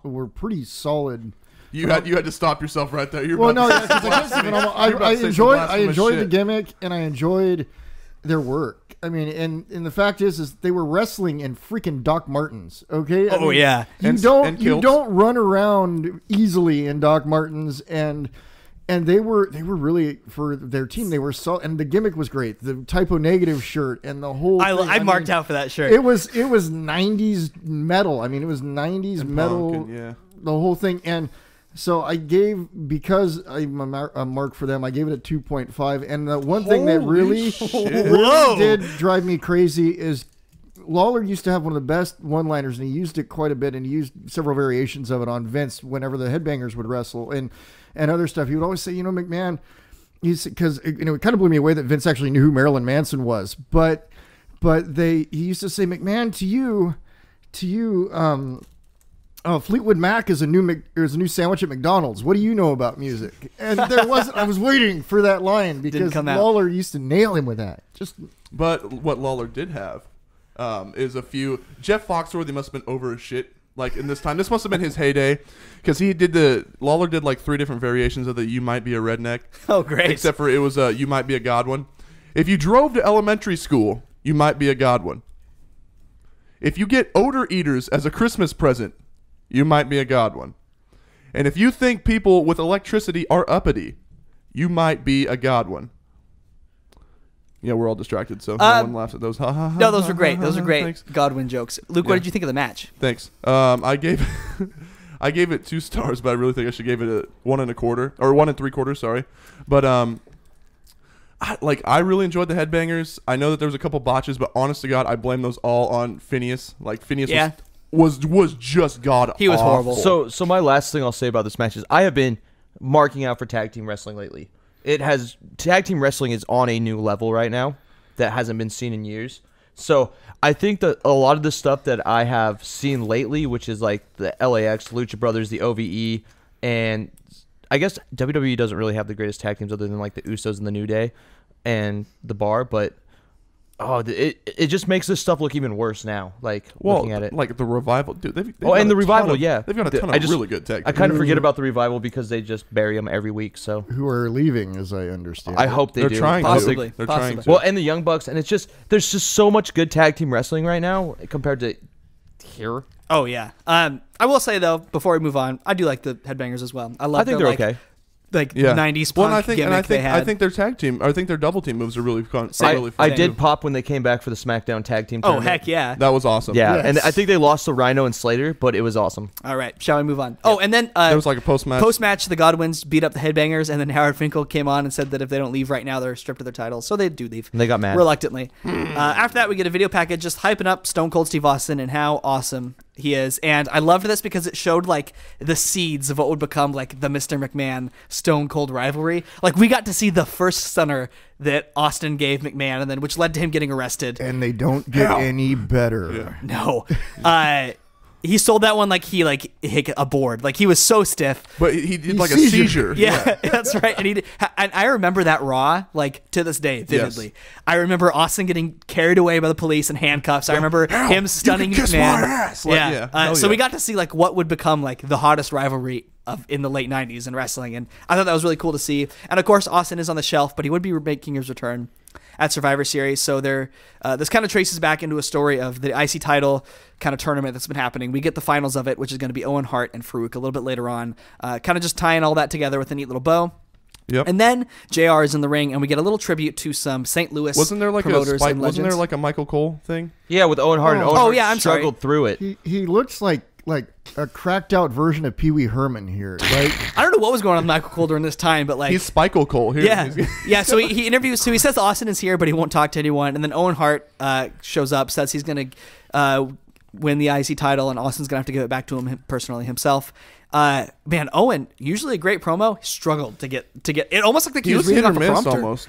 were pretty solid. You had to stop yourself right there. You're Well, about no, to yeah, say 'cause some blasphemy. I You're about to say some enjoyed blasphemous the shit. gimmick and I enjoyed their work. I mean, and the fact is they were wrestling in freaking Doc Martens. Okay. I mean, Yeah. You And you kilts. don't run around easily in Doc Martens and they were really for their team. They were so and the gimmick was great. The Typo Negative shirt and the whole. thing. I marked mean, out for that shirt. It was 90s metal. I mean, it was 90s metal. Punk and, yeah. The whole thing and. So I gave, because I'm a mark for them, I gave it a 2.5. And the one thing that really Whoa. did drive me crazy is Lawler used to have one of the best one-liners, and he used it quite a bit, and he used several variations of it on Vince whenever the Headbangers would wrestle and other stuff. He would always say, McMahon, because it kind of blew me away that Vince actually knew who Marilyn Manson was. But he used to say, McMahon, to you, Fleetwood Mac is a new sandwich at McDonald's. What do you know about music? And there wasn't. I was waiting for that line because come out. Lawler used to nail him with that. But what Lawler did have is a few. Jeff Foxworthy must have been over his shit. Like in this time, this must have been his heyday, because Lawler did like 3 different variations of the "You Might Be a Redneck." Oh, great. Except for it was "You Might Be a Godwin." If you drove to elementary school, you might be a Godwin. If you get odor eaters as a Christmas present, you might be a Godwin. And if you think people with electricity are uppity, you might be a Godwin. Yeah, we're all distracted, so no one laughs at those. Ha, ha, ha, No, those were great. Those are great Thanks. Godwin jokes. Luke, what did you think of the match? Thanks. I gave I gave it 2 stars, but I really think I should give it a 1 1/4 or 1 3/4. Sorry, but I really enjoyed the Headbangers. I know that there was a couple botches, but honest to God, I blame those all on Phineas. Like Phineas was just god. He was horrible. So my last thing I'll say about this match is I have been marking out for tag team wrestling lately. Tag team wrestling is on a new level right now that hasn't been seen in years. So I think that a lot of the stuff that I have seen lately, which is like the LAX, Lucha Brothers, the OVE, and I guess WWE doesn't really have the greatest tag teams other than like the Usos and the New Day and the Bar, but it just makes this stuff look even worse now. Like looking at it, like the Revival, dude. They've and the Revival, yeah, they've got a ton of really good tag. I kind of forget about the Revival because they just bury them every week. So who are leaving, as I understand. I hope They're do. trying Possibly. to. They're trying to. Well, and the Young Bucks, and it's just there's just so much good tag team wrestling right now compared to here. Oh yeah. I will say though, before we move on, I do like the Headbangers as well. I think they're okay. Like Yeah. 90s punk Well, and gimmick they had. I think their tag team, I think their double team moves are really fun. I did pop when they came back for the SmackDown Tag Team Oh tournament. heck yeah. That was awesome. Yeah, Yes. and I think they lost to Rhino and Slater, but it was awesome. All right, shall we move on? Oh, and then There was like a post match. post-match, the Godwins beat up the Headbangers, and then Howard Finkel came on and said that if they don't leave right now, they're stripped of their titles. So they do leave. And they got mad. Reluctantly. After that, we get a video package just hyping up Stone Cold Steve Austin and how awesome he is. And I loved this because it showed like the seeds of what would become like the Mr. McMahon Stone Cold rivalry. Like we got to see the first stunner that Austin gave McMahon, and then which led to him getting arrested. And they don't get any better. No. He sold that one like he hit a board. Like he was so stiff. But he did like a seizure. seizure. Yeah, that's right. And I remember that Raw like to this day vividly. Yes. I remember Austin getting carried away by the police in handcuffs. I remember him stunning you can kiss McMahon. my ass. Like, hell So yeah. we got to see like what would become like the hottest rivalry in the late 90s in wrestling, and I thought that was really cool to see. And of course, Austin is on the shelf, but he would be making his return at Survivor Series. So this kind of traces back into a story of the IC title kind of tournament that's been happening. We get the finals of it, which is going to be Owen Hart and Farooq a little bit later on, kind of just tying all that together with a neat little bow. Yep. And then JR is in the ring, and we get a little tribute to some St. Louis Wasn't there like promoters a and wasn't there legends. like a Michael Cole thing? Yeah, with Owen Hart, and Oh. Owen Oh, Hart yeah, I'm sorry. struggled through it. He looks like like a cracked out version of Pee Wee Herman here. Like I don't know what was going on with Michael Cole during this time, but like He's Spikle Cole here. yeah, yeah. So he interviews. So he says Austin is here, but he won't talk to anyone. And then Owen Hart shows up, says he's gonna win the IC title, and Austin's gonna have to give it back to him personally himself. Man, Owen, usually a great promo, struggled to get it. Almost like He was reading hit or off a miss prompter. almost.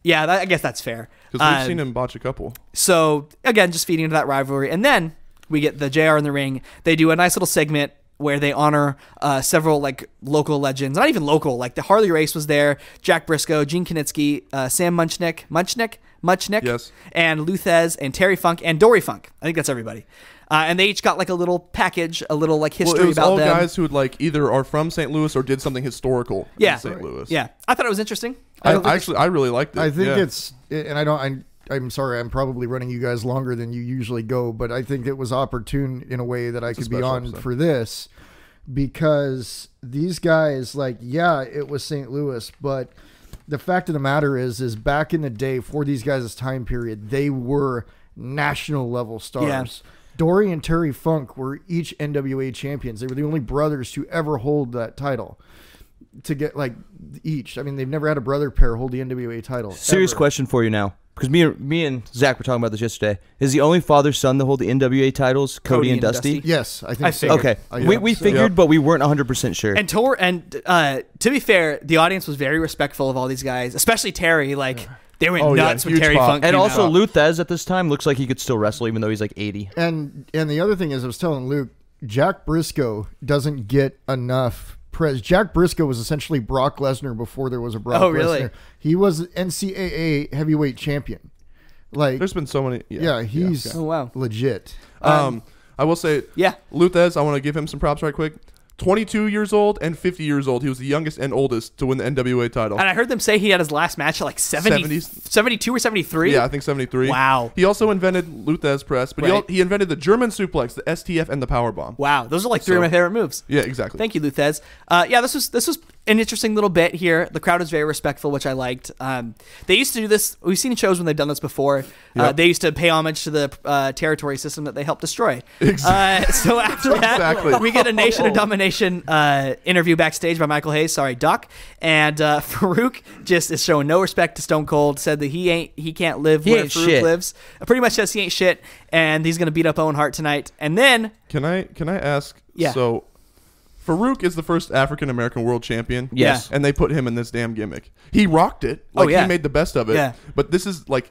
Yeah, I guess that's fair. Because we've seen him botch a couple. So again, just feeding into that rivalry, and then we get the JR in the ring. They do a nice little segment where they honor several like local legends, not even local. Like the Harley Race was there, Jack Briscoe, Gene Knitsky, Sam Muchnick, Yes. and Luthez and Terry Funk and Dory Funk. I think that's everybody. And they each got like a little package, a little like history Well, it was about all them. guys who would like either are from St. Louis or did something historical Yeah. in St. Louis. Yeah, I thought it was interesting. I really liked it. I think yeah. it's, and I'm sorry, I'm probably running you guys longer than you usually go, but I think it was opportune in a way that I could be special on episode. for this, because these guys, like, yeah, it was St. Louis, but the fact of the matter is back in the day, for these guys' time period, they were national level stars. Yeah. Dory and Terry Funk were each NWA champions. They were the only brothers to ever hold that title. To get like each, I mean, they've never had a brother pair hold the NWA title. Serious ever. question for you now, because me and Zach were talking about this yesterday. Is the only father-son to hold the NWA titles Cody and Dusty? Yes, I think I so. figured. Okay, we figured, but we weren't 100% sure. And to be fair, the audience was very respectful of all these guys, especially Terry. Like they went Oh, yeah, nuts when huge Terry pop. Funk And came also, out. Luthez at this time looks like he could still wrestle, even though he's like 80. And the other thing is, I was telling Luke, Jack Briscoe doesn't get enough press. Jack Briscoe was essentially Brock Lesnar before there was a Brock Oh, really? Lesnar. He was NCAA heavyweight champion. Like, There's been so many. yeah, he's okay. Oh, wow. legit. I will say, Yeah. Luthez, I want to give him some props right quick. 22 years old and 50 years old. He was the youngest and oldest to win the NWA title. And I heard them say he had his last match at like 72 or 73. Yeah, I think 73. Wow. He also invented Luthez press, but Right. he invented the German suplex, the STF, and the powerbomb. Wow, those are like three of So- my favorite moves. Yeah, exactly. Thank you, Luthez. Yeah, this was an interesting little bit here. The crowd was very respectful, which I liked. They used to do this. We've seen shows when they've done this before. Yep. They used to pay homage to the territory system that they helped destroy. So after that, Exactly. we get a Nation of Domination interview backstage by Michael Hayes. Sorry, Doc. And Farooq just is showing no respect to Stone Cold. Said that he can't live He where ain't Farooq shit. lives. Pretty much says he ain't shit, and he's gonna beat up Owen Hart tonight. And then Can I ask? Yeah. So, Farooq is the first African American world champion. Yes. And they put him in this damn gimmick. He rocked it. Like, yeah. he made the best of it. Yeah. But this is like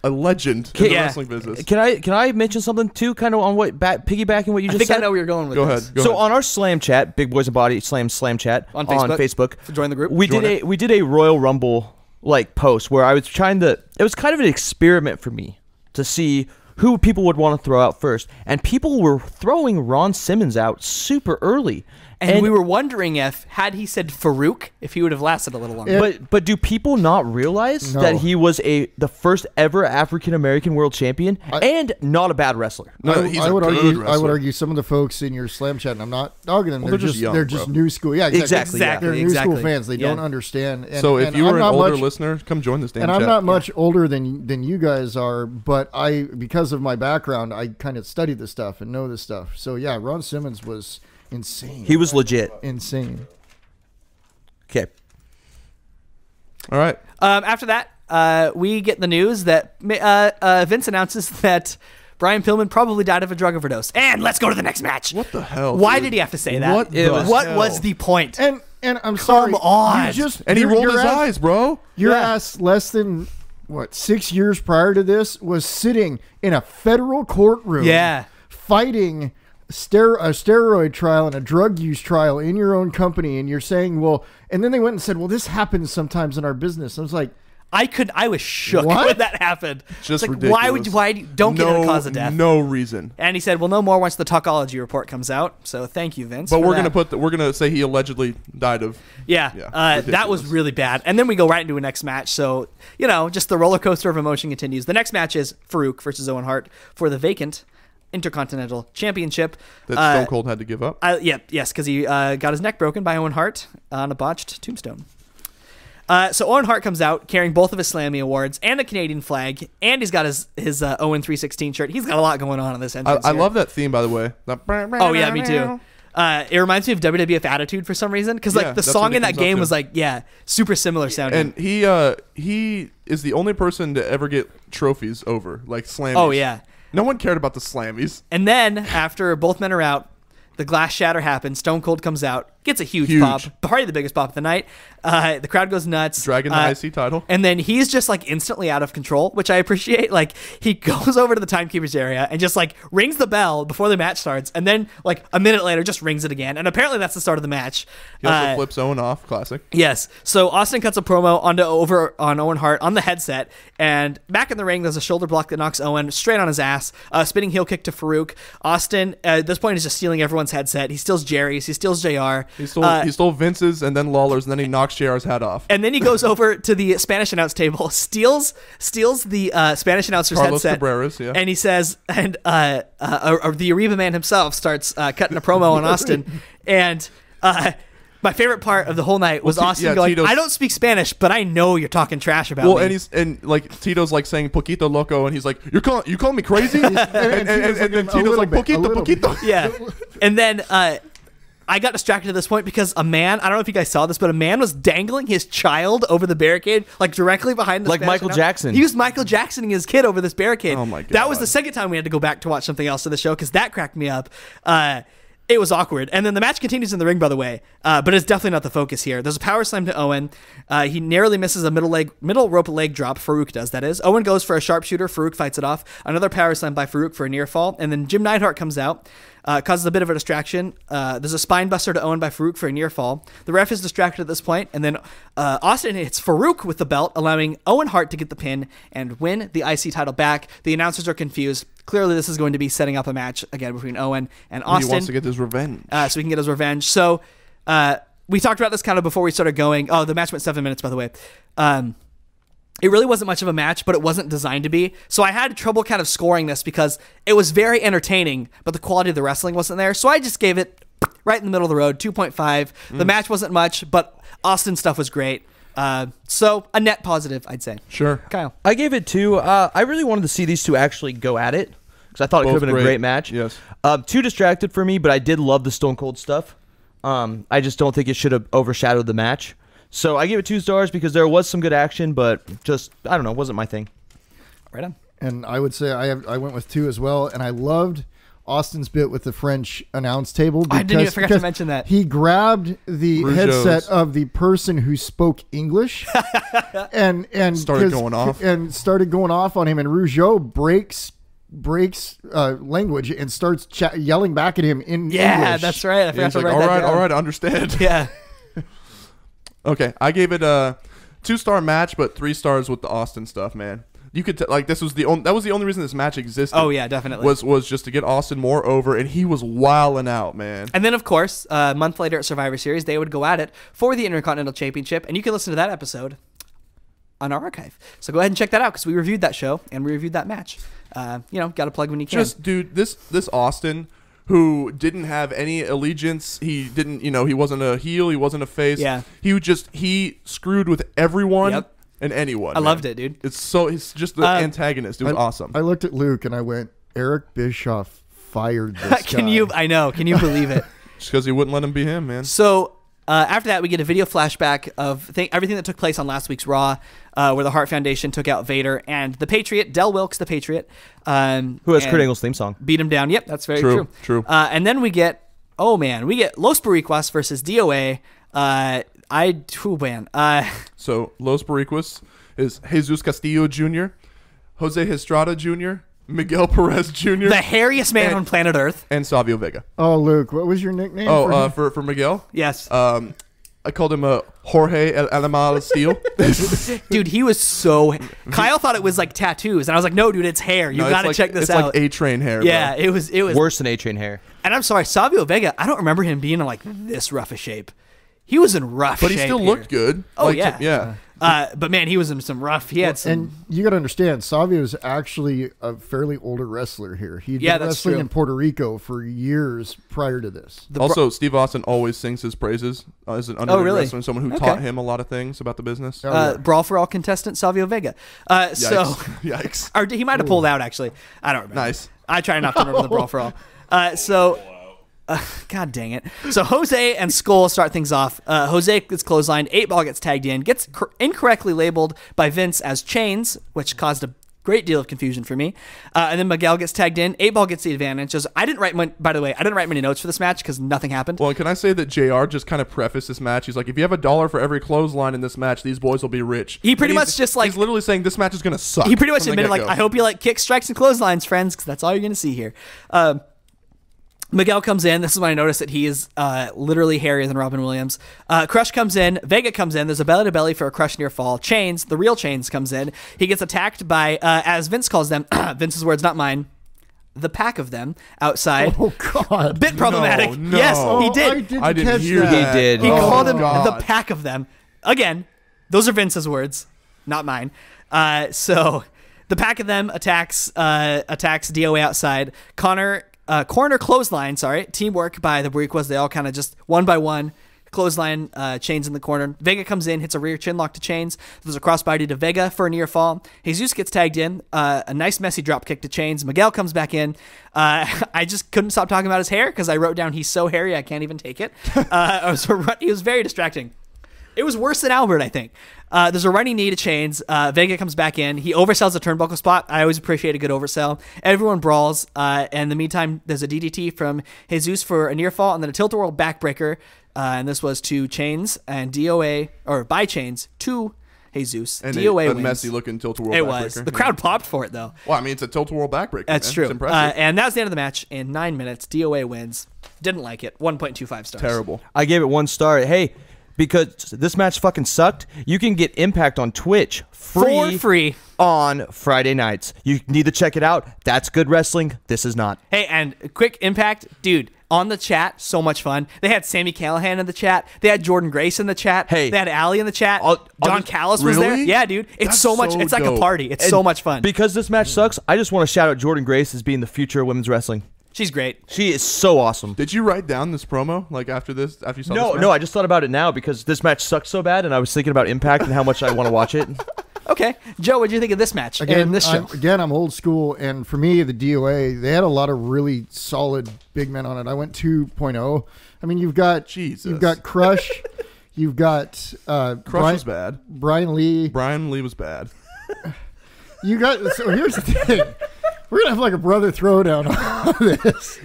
a legend in the Yeah. wrestling business. Can I mention something too, kind of on what piggybacking what you I just think said? I know where you're going with Go this. ahead. Go So ahead. on our Slam chat, Big Boys and Body Slam chat On Facebook. Facebook, Join the group. We Join did a Royal Rumble like post where I was trying to. It was kind of an experiment for me to see who people would want to throw out first, and people were throwing Ron Simmons out super early. And we were wondering if, had he said Farooq, if he would have lasted a little longer. But do people not realize No. that he was the first ever African American world champion and not a bad wrestler? No, he's I a would good argue. I wrestler. would argue some of the folks in your Slam chat, and I'm not dogging them. Well, they're they're just just young, they're just bro. new school. Yeah, Exactly, yeah. They're new Exactly. school fans. They Yeah. don't understand. And, So if and you were I'm an not older much, listener, come join this damn and chat. I'm not much older than you guys are, but because of my background, I kind of study this stuff and know this stuff. So yeah, Ron Simmons was insane. He was legit. insane. Okay. All right. After that, we get the news that Vince announces that Brian Pillman probably died of a drug overdose. And let's go to the next match. What the hell? Why dude? did he have to say that? What the What hell? was the point? And I'm sorry. on. You just And he your- rolled your his ass- eyes, bro. Your Yeah. ass, less than 6 years prior to this, was sitting in a federal courtroom, Yeah. fighting a steroid trial and a drug use trial in your own company, and you're saying, well, and then they went and said, well, this happens sometimes in our business. I was like, I was shook What? when that happened. Just It's like, ridiculous. don't get a cause of death. No reason. And he said, "We'll know more once the toxicology report comes out." So thank you, Vince. But for we're that. gonna we're gonna say he allegedly died of. Yeah, Yeah, that was ridiculous. really bad. And then we go right into a next match. So, just the roller coaster of emotion continues. The next match is Farooq versus Owen Hart for the vacant Intercontinental Championship. That Stone Cold had to give up. Yes, because he got his neck broken by Owen Hart on a botched tombstone. So Owen Hart comes out carrying both of his Slammy awards and a Canadian flag, and he's got his Owen 316 shirt. He's got a lot going on in this entrance. I here. love that theme, by the way. Oh yeah, me too. It reminds me of WWF Attitude for some reason, because like the that's song what in it that comes up game to. was like super similar sounding. And he is the only person to ever get trophies over, like Slammies. Oh yeah. No one cared about the Slammies. And then after both men are out, the glass shatter happens. Stone Cold comes out, gets a huge pop, probably the biggest pop of the night. The crowd goes nuts. Dragging the IC title. And then he's just like instantly out of control, which I appreciate. Like he goes over to the timekeeper's area and just like rings the bell before the match starts. And then like a minute later just rings it again. And apparently that's the start of the match. He also flips Owen off. Classic. Yes. So Austin cuts a promo over on Owen Hart on the headset, and back in the ring, there's a shoulder block that knocks Owen straight on his ass. Spinning heel kick to Farooq. Austin at this point is just stealing everyone's headset. He steals Jerry's. He steals JR. He stole Vince's and then Lawler's, and then he knocks JR's hat off. And then he goes over to the Spanish announce table, steals the Spanish announcer's Carlos headset, Cabrera's, yeah. and he says, and the Ariba man himself starts cutting a promo on Austin, and my favorite part of the whole night was Austin going, Tito's, "I don't speak Spanish, but I know you're talking trash about me." and like Tito's like saying "poquito loco," and he's like, "You call me crazy?" and then Tito's like, "Poquito." Yeah, and then I got distracted at this point because a man, I don't know if you guys saw this, but a man was dangling his child over the barricade, like directly behind the Like Spanish Michael announcer. Jackson. He was Michael Jacksoning his kid over this barricade. Oh my God. That was the second time we had to go back to watch something else to the show because that cracked me up. It was awkward. And then the match continues in the ring, by the way, but it's definitely not the focus here. There's a power slam to Owen. He narrowly misses a middle rope leg drop. Farooq does, that is. Owen goes for a sharpshooter. Farooq fights it off. Another power slam by Farooq for a near fall. And then Jim Neidhart comes out, causes a bit of a distraction. There's a spine buster to Owen by Farooq for a near fall. The ref is distracted at this point, and then Austin hits Farooq with the belt, allowing Owen Hart to get the pin and win the IC title back. The announcers are confused. Clearly, this is going to be setting up a match again between Owen and Austin. He wants to get his revenge. So he can get his revenge. So we talked about this kind of before we started going. Oh, the match went 7 minutes, by the way. It really wasn't much of a match, but it wasn't designed to be. So I had trouble kind of scoring this because it was very entertaining, but the quality of the wrestling wasn't there. So I just gave it right in the middle of the road, 2.5. The match wasn't much, but Austin's stuff was great. So a net positive, I'd say. Sure. Kyle. I gave it 2. I really wanted to see these two actually go at it because I thought it could have been a great match. Yes. Too distracted for me, but I did love the Stone Cold stuff. I just don't think it should have overshadowed the match. So I gave it 2 stars because there was some good action, but just, I don't know, it wasn't my thing. Right on. And I would say I went with 2 as well, and I loved Austin's bit with the French announce table. I didn't even forget to mention that. He grabbed the headset of the person who spoke English and started going off on him, and Rougeau breaks language and starts yelling back at him in English. Yeah, that's right. I forgot He's to like, write that down. all right, I understand. Yeah. Okay, I gave it a 2-star match, but 3 stars with the Austin stuff, man. You could like this was the only reason this match existed. Oh yeah, definitely. Was just to get Austin more over, and he was wilding out, man. And then of course, a month later at Survivor Series, they would go at it for the Intercontinental Championship, and you can listen to that episode on our archive. So go ahead and check that out because we reviewed that show and we reviewed that match. Got to plug when you can. Just dude, this Austin, who didn't have any allegiance, he didn't, he wasn't a heel, he wasn't a face. Yeah. He screwed with everyone. Yep. And anyone. I loved it, dude. He's just the antagonist. It was awesome. I looked at Luke and I went, Eric Bischoff fired this Can guy. you believe it? Just because he wouldn't let him be him, man. So after that, we get a video flashback of everything that took place on last week's Raw, where the Hart Foundation took out Vader and the Patriot, Del Wilkes, the Patriot, Who has Kurt Angle's theme song. beat him down. Yep, that's very true. True. And then we get Los Boricuas versus DOA. So Los Boricuas is Jesus Castillo Jr., Jose Estrada Jr., Miguel Perez Jr., the hairiest man on planet Earth. and Savio Vega. Oh, Luke, what was your nickname? For Miguel? Yes. I called him Jorge El Animal Steel. Dude, he was so... Kyle thought it was like tattoos, and I was like, no, dude, it's hair. You got to check this out. It's like A-Train hair, Yeah, bro. it was... Worse than A-Train hair. And I'm sorry, Savio Vega, I don't remember him being in like this rough a shape. He was in rough shape. But he still looked good. Oh, Like, yeah. Yeah. But man, he was in some rough. He had some. And you got to understand, Savio is actually a fairly older wrestler here. He'd been that's wrestling true. in Puerto Rico for years prior to this. Also, Steve Austin always sings his praises as an underrated really? wrestler and someone who taught him a lot of things about the business. Brawl for All contestant Savio Vega. So, Yikes. or he might have pulled out actually. I don't remember. Nice. I try not to remember the Brawl for All. God dang it. So Jose and Skull start things off. Jose gets clotheslined. 8-Ball gets tagged in. Gets incorrectly labeled by Vince as Chains, which caused a great deal of confusion for me. And then Miguel gets tagged in. 8-Ball gets the advantage. I didn't write many notes for this match because nothing happened. Well, can I say that JR just kind of prefaced this match? He's like, if you have $1 for every clothesline in this match, these boys will be rich. He pretty much just like... He's literally saying this match is going to suck. He pretty much from the admitted like, get-go. I hope you like kicks, strikes, and clotheslines, friends, because that's all you're going to see here. Miguel comes in. This is when I noticed that he is literally hairier than Robin Williams. Crush comes in. Vega comes in. There's a belly-to-belly for a Crush near fall. Chains, the real Chains, comes in. He gets attacked by, as Vince calls them, Vince's words, not mine, the pack of them outside. Oh, God. Bit problematic. No. Yes, he Oh, did. I didn't catch hear that. that. He did. He Oh, called him God. the pack of them. Again, those are Vince's words, not mine. So the pack of them attacks DOA outside. Corner clothesline, teamwork by the Boricuas. They all kind of just one by one clothesline Chains in the corner. Vega comes in, hits a rear chin lock to Chains. There's a crossbody to Vega for a near fall. Jesus gets tagged in. A nice messy drop kick to Chains. Miguel comes back in. I just couldn't stop talking about his hair because I wrote down he's so hairy I can't even take it. He was very distracting. It was worse than Albert, I think. There's a running knee to Chains. Vega comes back in. He oversells a turnbuckle spot. I always appreciate a good oversell. Everyone brawls. And in the meantime, there's a DDT from Jesus for a near fall, and then a tilt-a-whirl backbreaker. And this was to Chains and DOA, or by Chains to Jesus. And DOA a wins. messy looking tilt-a-whirl It backbreaker. was. The crowd popped for it, though. Well, I mean, it's a tilt-a-whirl backbreaker. That's man. true. It's impressive. And that was the end of the match in 9 minutes. DOA wins. Didn't like it. 1.25 stars. Terrible. I gave it 1 star. Hey, because this match fucking sucked, you can get Impact on Twitch For free. on Friday nights. You need to check it out. That's good wrestling. This is not. Hey, and quick impact, dude, on the chat, so much fun. They had Sammy Callahan in the chat. They had Jordan Grace in the chat. Hey. They had Allie in the chat. I'll Don just- Callis was there. Really? Yeah, dude. It's That's so much. so It's like a dope. party. It's And so much fun. Because this match sucks, I just want to shout out Jordan Grace as being the future of women's wrestling. She's great. She is so awesome. Did you write down this promo like after you saw this No, match? no, I just thought about it now because this match sucked so bad, and I was thinking about Impact and how much I want to watch it. Okay. Joe, what do you think of this match and this show? I'm old school, and for me, the DOA, they had a lot of really solid big men on it. I went 2.0. I mean, you've got Crush, you've got Crush was bad. Brian Lee. Brian Lee was bad. So here's the thing. We're going to have like a brother throwdown on this.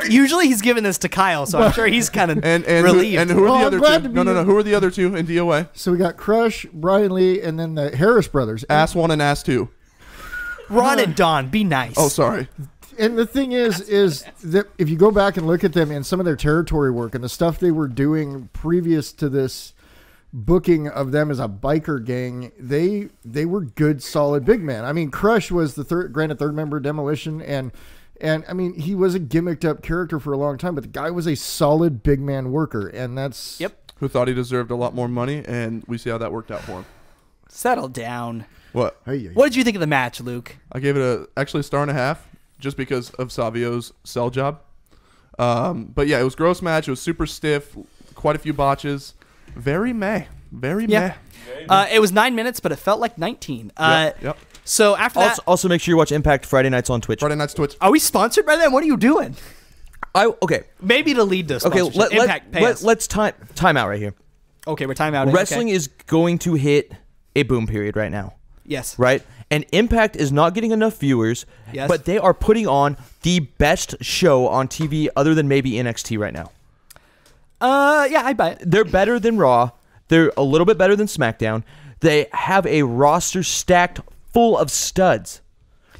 Usually he's giving this to Kyle, so I'm sure he's kind of And relieved. and who are Well, the I'm other glad two? to be No. Who are the other two in DOA? So we got Crush, Brian Lee, and then the Harris brothers. Ass 1 and Ass 2. Ron and Don, be nice. Oh, sorry. And the thing is that if you go back and look at them and some of their territory work and the stuff they were doing previous to this booking of them as a biker gang, they were good, solid big men. I mean, Crush was the third member of Demolition, and I mean, he was a gimmicked up character for a long time, but the guy was a solid big man worker, and that's Who thought he deserved a lot more money, and we see how that worked out for him. Settle down. What? What did you think of the match, Luke? I gave it actually a 1.5 stars just because of Savio's sell job. But yeah, it was a gross match. It was super stiff, quite a few botches. Very meh. Yeah. It was 9 minutes, but it felt like 19. Yep. So after that, Also, make sure you watch Impact Friday nights on Twitch. Friday night's Twitch. are we sponsored by them? What are you doing? Okay. Maybe to lead this. Okay. Impact, pay us. Let's time out right here. Okay, we're time out. Wrestling is going to hit a boom period right now. Yes. Right? And Impact is not getting enough viewers, Yes. but they are putting on the best show on TV other than maybe NXT right now. Yeah, I buy it. They're better than Raw. They're a little bit better than SmackDown. They have a roster stacked full of studs.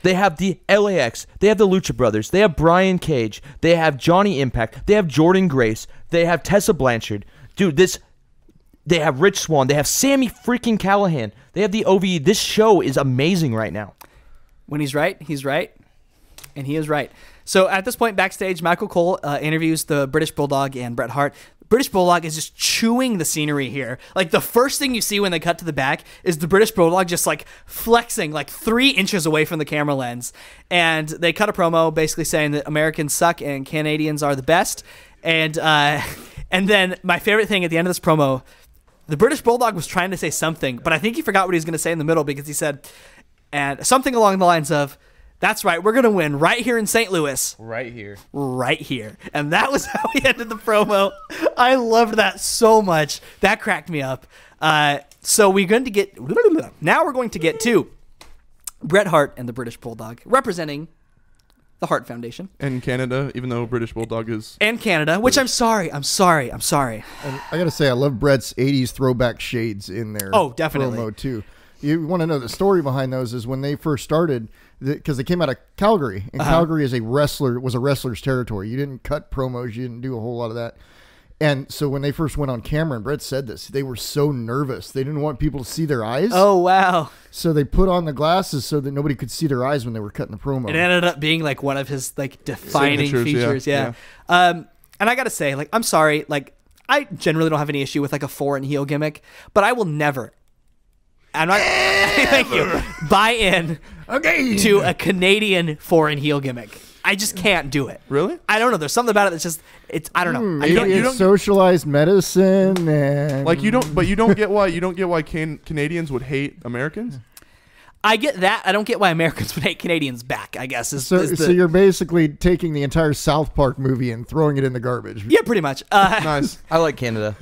They have the LAX. They have the Lucha Brothers. They have Brian Cage. They have Johnny Impact. They have Jordan Grace. They have Tessa Blanchard. Dude, they have Rich Swann. They have Sammy freaking Callahan. They have the OVE. This show is amazing right now. When he's right, and he is right. So at this point, backstage, Michael Cole interviews the British Bulldog and Bret Hart. British Bulldog is just chewing the scenery here. Like, the first thing you see when they cut to the back is the British Bulldog just, like, flexing, like, 3 inches away from the camera lens. And they cut a promo basically saying that Americans suck and Canadians are the best. And then my favorite thing at the end of this promo, the British Bulldog was trying to say something, but I think he forgot what he was going to say in the middle because he said, and something along the lines of, "That's right, we're going to win right here in St. Louis." Right here. Right here. And that was how he ended the promo. I loved that so much. That cracked me up. So we're going to get... Now we're going to get to Bret Hart and the British Bulldog representing the Hart Foundation. And Canada, even though British Bulldog is... And Canada, which I'm sorry. And I got to say, I love Brett's 80s throwback shades in there. Oh, definitely. Promo, too. You want to know the story behind those is when they first started, because they came out of Calgary, and Calgary was a wrestler's territory. You didn't cut promos. You didn't do a whole lot of that. And so when they first went on camera, and Brett said this, they were so nervous. They didn't want people to see their eyes. Oh, wow. So they put on the glasses so that nobody could see their eyes when they were cutting the promo. It ended up being like one of his like defining Signatures, features. Yeah. And I got to say, like, I'm sorry. Like, I generally don't have any issue with like a foreign heel gimmick, but I will never... I'm not. Thank you. Buy in to a Canadian foreign heel gimmick. I just can't do it. Really? I don't know. There's something about it that's just. I don't know. Maybe it's socialized medicine and Like you don't get why Canadians would hate Americans. I get that. I don't get why Americans would hate Canadians back, I guess. So you're basically taking the entire South Park movie and throwing it in the garbage. Yeah, pretty much. Nice. I like Canada.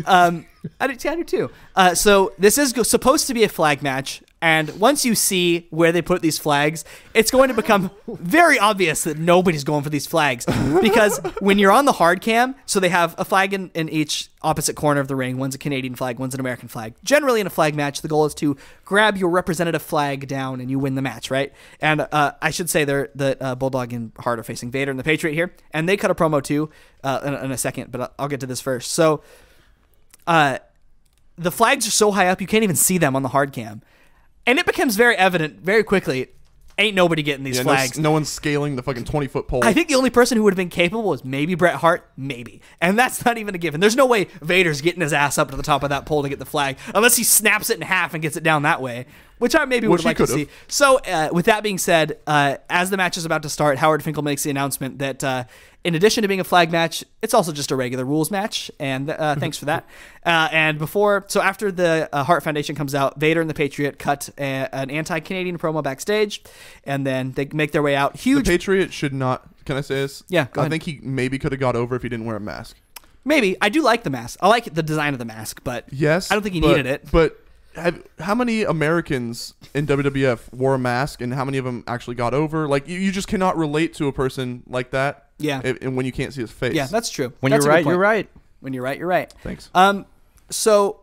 I do too. So this is supposed to be a flag match, and once you see where they put these flags, it's going to become very obvious that nobody's going for these flags. Because when you're on the hard cam, so they have a flag in each opposite corner of the ring. One's a Canadian flag, one's an American flag. Generally in a flag match, the goal is to grab your representative flag down and you win the match, right? And I should say that Bulldog and Hart are facing Vader and the Patriot here, and they cut a promo too in a second, but I'll get to this first. So the flags are so high up you can't even see them on the hard cam. And it becomes very evident very quickly, ain't nobody getting these flags. No one's scaling the fucking 20-foot pole. I think the only person who would have been capable was maybe Bret Hart, maybe. And that's not even a given. There's no way Vader's getting his ass up to the top of that pole to get the flag, unless he snaps it in half and gets it down that way, which I maybe would like to see. So with that being said, as the match is about to start, Howard Finkel makes the announcement that in addition to being a flag match, it's also just a regular rules match, and thanks for that. And after the Hart Foundation comes out, Vader and the Patriot cut an anti-Canadian promo backstage, and then they make their way out. Huge. The Patriot should not. Can I say this? Yeah, go ahead. I think he maybe could have got over if he didn't wear a mask. Maybe. I do like the mask. I like the design of the mask, but yes, I don't think he needed it. But how many Americans in WWF wore a mask, and how many of them actually got over? Like, you just cannot relate to a person like that. Yeah. And when you can't see his face. Yeah, that's true. When that's you're right, you're right. When you're right, you're right. Thanks. So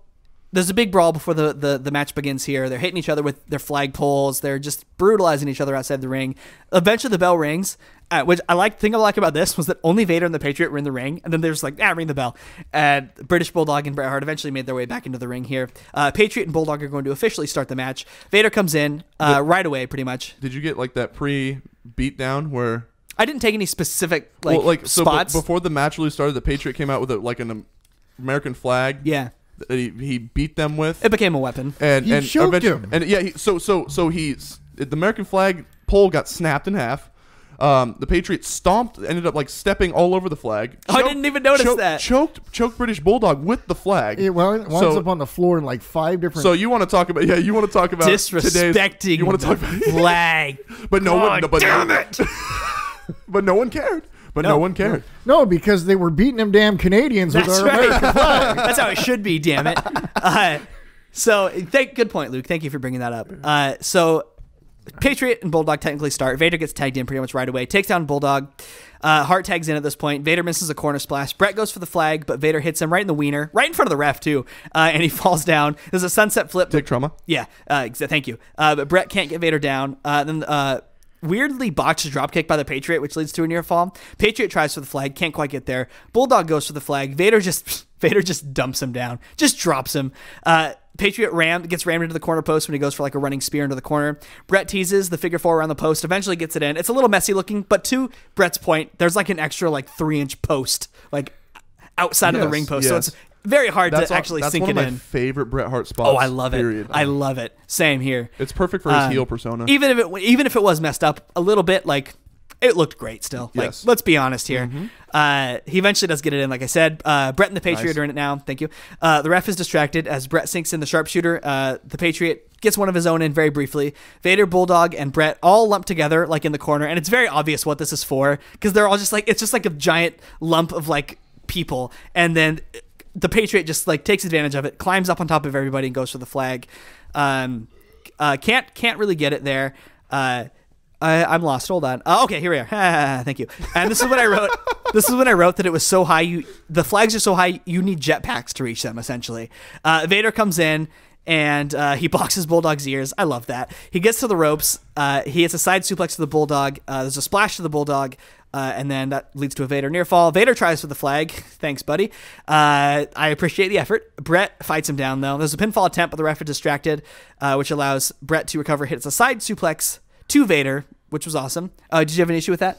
there's a big brawl before the match begins here. They're hitting each other with their flag poles. They're just brutalizing each other outside the ring. Eventually the bell rings, which the thing I like about this was that only Vader and the Patriot were in the ring, and then there's like, ring the bell. And British Bulldog and Bret Hart eventually made their way back into the ring here. Patriot and Bulldog are going to officially start the match. Vader comes in right away, pretty much. Did you get like that pre-beatdown where... I didn't take any specific spots. Before the match really started, the Patriot came out with an American flag. Yeah. That he beat them with. It became a weapon. And he choked him. And yeah, the American flag pole got snapped in half. The Patriot ended up like stepping all over the flag. I didn't even notice that. Choked British Bulldog with the flag. It winds up on the floor in like 5 different. So you want to talk about disrespecting you want to talk about flag. But no one. Damn it. But no one cared. No one cared. No, because they were beating them damn Canadians with our American flag. That's how it should be, damn it. Good point, Luke. Thank you for bringing that up. So Patriot and Bulldog technically start. Vader gets tagged in pretty much right away. Takes down Bulldog. Hart tags in at this point. Vader misses a corner splash. Bret goes for the flag, but Vader hits him right in the wiener, right in front of the ref, too. And he falls down. There's a sunset flip. Dick trauma. Yeah. Thank you. But Bret can't get Vader down. Then weirdly botched dropkick by the Patriot, which leads to a near fall. Patriot tries for the flag, can't quite get there. Bulldog goes for the flag. Vader just dumps him down, just drops him. Patriot gets rammed into the corner post when he goes for like a running spear into the corner. Bret teases the figure 4 around the post, eventually gets it in. It's a little messy looking, but to Bret's point, there's like an extra like 3-inch post like outside of the Yes, ring post. So yes. it's very hard That's to actually that's sink one it of my in. favorite Bret Hart spots. Oh, I love it. Period. I love it. Same here. It's perfect for his heel persona. Even if it was messed up a little bit, like it looked great still. Like Yes. let's be honest here. He eventually does get it in, like I said. Bret and the Patriot Nice. are in it now. Thank you. The ref is distracted as Bret sinks in the sharpshooter. The Patriot gets one of his own in very briefly. Vader, Bulldog, and Bret all lumped together like in the corner, and it's very obvious what this is for because they're all just like it's just like a giant lump of like people, and then the Patriot just like takes advantage of it, climbs up on top of everybody, and goes for the flag. Can't really get it there. I'm lost. Hold on. Okay, here we are. Thank you. And this is what I wrote. This is when I wrote that it was so high. The flags are so high, you need jetpacks to reach them. Essentially, Vader comes in and he boxes Bulldog's ears. I love that. He gets to the ropes. He hits a side suplex to the Bulldog. There's a splash to the Bulldog. And then that leads to a Vader near fall. Vader tries for the flag. Thanks, buddy. I appreciate the effort. Bret fights him down, though. There's a pinfall attempt, but the ref is distracted, which allows Bret to recover. Hits a side suplex to Vader, which was awesome. Did you have an issue with that?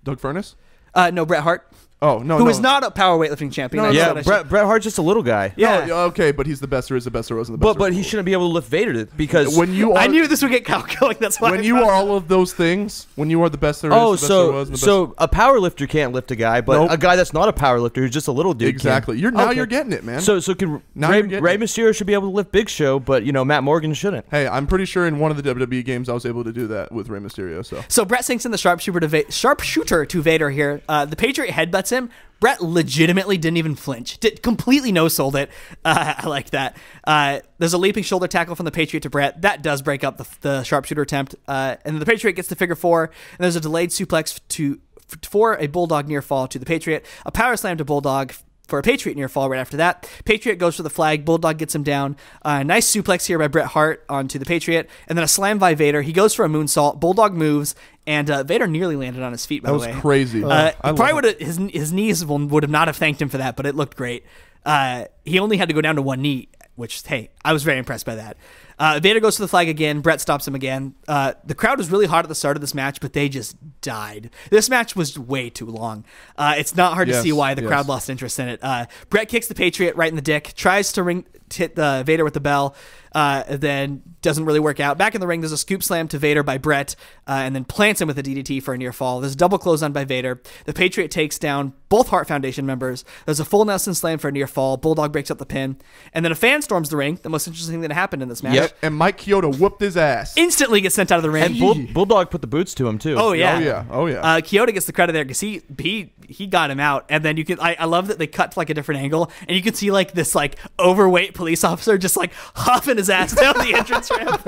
Doug Furnace? No, Bret Hart. Oh, no, Who no. is not a power weightlifting champion. No, That's no, what I should- Bret Hart's just a little guy. Yeah. No, okay, but he's the best there is, the best there was, and the best But there he was. shouldn't be able to lift Vader because When you are, I knew this would get Kyle going. That's why. when I you brought are it up. all of those things, when you are the best there is, the best there was, and the best. so a power lifter can't lift a guy, but Nope. a guy that's not a power lifter who's just a little dude Exactly. can. You're Okay. getting it, man. So can Now Rey, you're getting Rey it. Mysterio should be able to lift Big Show, but Matt Morgan shouldn't. Hey, I'm pretty sure in one of the WWE games I was able to do that with Rey Mysterio. So Bret sinks in the sharpshooter to Vader here. The Patriot headbutts him. Bret legitimately didn't even flinch. Completely no-sold it. I like that. There's a leaping shoulder tackle from the Patriot to Bret. That does break up the sharpshooter attempt. And then the Patriot gets the figure four. And there's a delayed suplex for a Bulldog near fall to the Patriot. A power slam to Bulldog for a Patriot near fall right after that. Patriot goes for the flag. Bulldog gets him down. Nice suplex here by Bret Hart onto the Patriot. And then a slam by Vader. He goes for a moonsault. Bulldog moves. And Vader nearly landed on his feet, by that the was way. crazy. Probably would have his knees would have not have thanked him for that, but it looked great. He only had to go down to one knee, which, hey, I was very impressed by that. Vader goes for the flag again. Bret stops him again. The crowd was really hot at the start of this match, but they just died. This match was way too long. It's not hard to Yes, see why the yes. crowd lost interest in it. Bret kicks the Patriot right in the dick, tries to hit Vader with the bell, then doesn't really work out. Back in the ring, there's a scoop slam to Vader by Bret, and then plants him with a DDT for a near fall. There's a double clothesline by Vader. The Patriot takes down both Hart Foundation members. There's a full Nelson slam for a near fall. Bulldog breaks up the pin, and then a fan storms the ring. The most interesting thing that happened in this match. Yep. And Mike Chioda whooped his ass. Instantly gets sent out of the ring. And Bulldog put the boots to him too. Oh yeah, Oh yeah. Kyoto gets the credit there because he got him out, and then you can I love that they cut to like a different angle, and you can see like this like overweight police officer just like huffing his ass down the entrance ramp.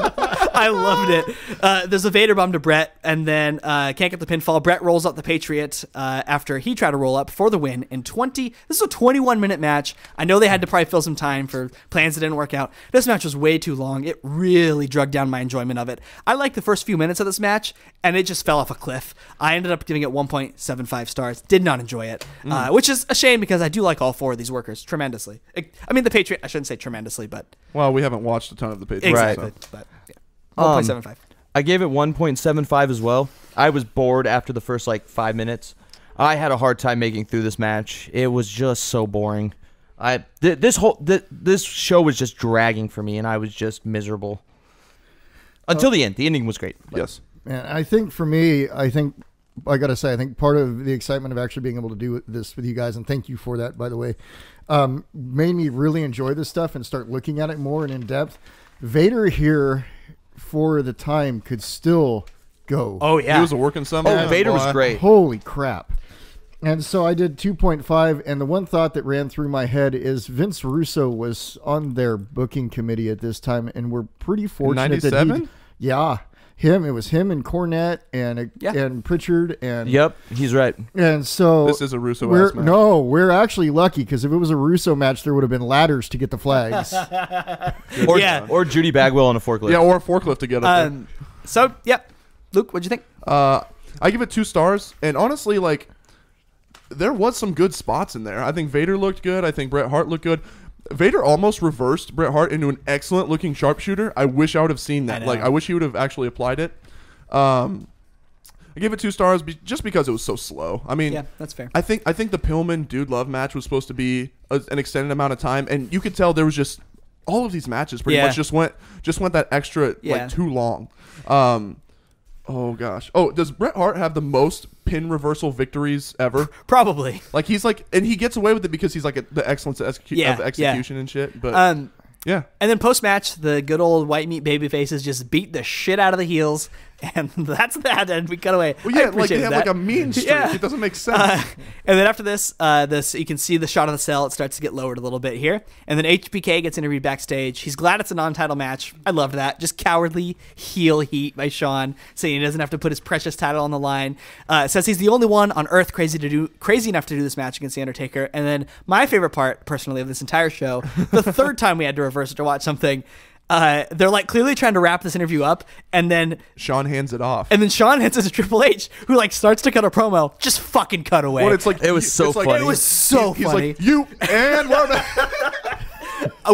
I loved it. There's a Vader bomb to Bret, and then can't get the pinfall. Bret rolls up the Patriot after he tried to roll up for the win in 20. This is a 21-minute match. I know they had to probably fill some time for plans that didn't work out. This match was way too long. It really drug down my enjoyment of it. I liked the first few minutes of this match, and it just fell off a cliff. I ended up giving it 1.75 stars. Did not enjoy it, which is a shame because I do like all four of these workers tremendously. I mean, the Patriot, I shouldn't say tremendously, but Well, we haven't watched a ton of the Patriots. exactly. So. But yeah, 1.75. I gave it 1.75 as well. I was bored after the first 5 minutes. I had a hard time making through this match. It was just so boring. This show was just dragging for me, and I was just miserable until the end. The ending was great. But. Yes. And I think for me, I got to say, I think part of the excitement of actually being able to do this with you guys, and thank you for that, by the way, made me really enjoy this stuff and start looking at it more and in depth. Vader here, for the time, could still go. Oh yeah, He was a working summer. Oh, Vader was great. Holy crap. And so I did 2.5, and the one thought that ran through my head is Vince Russo was on their booking committee at this time, and we're pretty fortunate that 97? it was him and Cornette and Pritchard and Yep, he's right. and so This is a Russo-ass match. No, we're actually lucky because if it was a Russo match, there would have been ladders to get the flags. Or, Yeah. or Judy Bagwell on a forklift. Yeah, or a forklift to get up there. So yeah, Luke, what'd you think? I give it 2 stars, and honestly, there was some good spots in there. I think Vader looked good. I think Bret Hart looked good. Vader almost reversed Bret Hart into an excellent looking sharpshooter. I wish I would have seen that. I know. I wish he would have actually applied it. I I gave it 2 stars just because it was so slow. I mean, Yeah, that's fair. I think the Pillman Dude Love match was supposed to be an extended amount of time, and you could tell there was just all of these matches pretty much just went that extra like too long. Oh gosh. Oh, does Bret Hart have the most pin reversal victories ever? Probably. Like he's like, and he gets away with it because he's like the excellence of execution and shit. But yeah. And then post match, the good old white meat baby faces just beat the shit out of the heels, and that's that. And we cut away. Well, yeah, like they have like a mean streak. Yeah. It doesn't make sense. And then after this, you can see the shot of the cell. It starts to get lowered a little bit here, and then HBK gets interviewed backstage. He's glad it's a non-title match. I loved that. Just cowardly heel heat by Shawn, saying he doesn't have to put his precious title on the line. Says he's the only one on earth crazy enough to do this match against the Undertaker. And then my favorite part, personally, of this entire show, the third time we had to reverse it to watch something. They're like clearly trying to wrap this interview up, and then Shawn hands it off. And then Shawn hits it to Triple H, who like starts to cut a promo, just fucking cut away. Well, it's like It was so it's like- funny. It was so he's funny. like, you and we're back.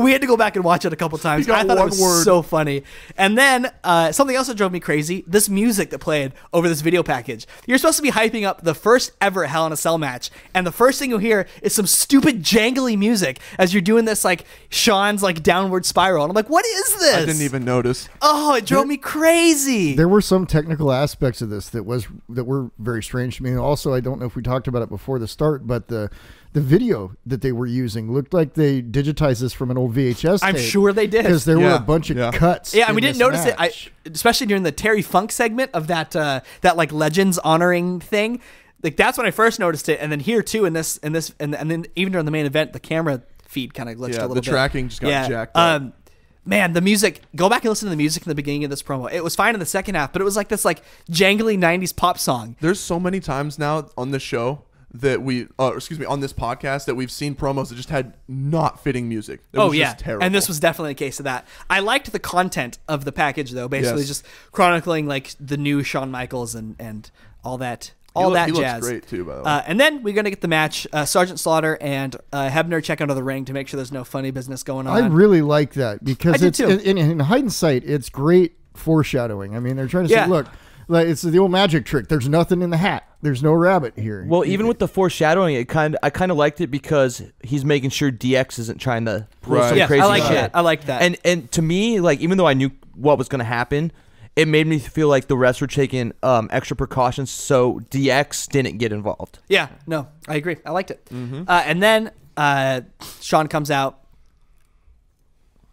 We had to go back and watch it a couple times. He got I thought it one was word. so funny. And then something else that drove me crazy, this music that played over this video package. You're supposed to be hyping up the first ever Hell in a Cell match, and the first thing you'll hear is some stupid jangly music as you're doing this like Shawn's like downward spiral. And I'm like, what is this? I didn't even notice. Oh, it drove me crazy. There were some technical aspects of this that were very strange to me. And also, I don't know if we talked about it before the start, but the video that they were using looked like they digitized this from an old VHS I'm tape, sure they did. because there were Yeah, a bunch of yeah. cuts. Yeah, and in we didn't this notice match. it. Especially during the Terry Funk segment of that like Legends honoring thing. Like that's when I first noticed it, and then here too in this, and then even during the main event, the camera feed kind of glitched a little The bit. tracking just got jacked up. Man, the music. Go back and listen to the music in the beginning of this promo. It was fine in the second half, but it was like this like jangly '90s pop song. There's so many times now on the show that on this podcast that we've seen promos that just had not fitting music. It was just terrible. And this was definitely a case of that. I liked the content of the package though, basically Yes. just chronicling like the new Shawn Michaels and all that. He Jazz. looks great too, by the way. And then we're going to get the match. Sergeant Slaughter and Hebner check under the ring to make sure there's no funny business going on. I really like that because I did it's too. in hindsight, it's great foreshadowing. I mean, they're trying to Yeah. say, look, like it's the old magic trick. There's nothing in the hat. There's no rabbit here. Well, even with the foreshadowing, I kind of liked it because he's making sure DX isn't trying to pull Right. some yeah, crazy I like shit. that. I like that. And to me, like even though I knew what was going to happen, it made me feel like the refs were taking extra precautions so DX didn't get involved. yeah, no, I agree. I liked it. Mm-hmm. And then Shawn comes out.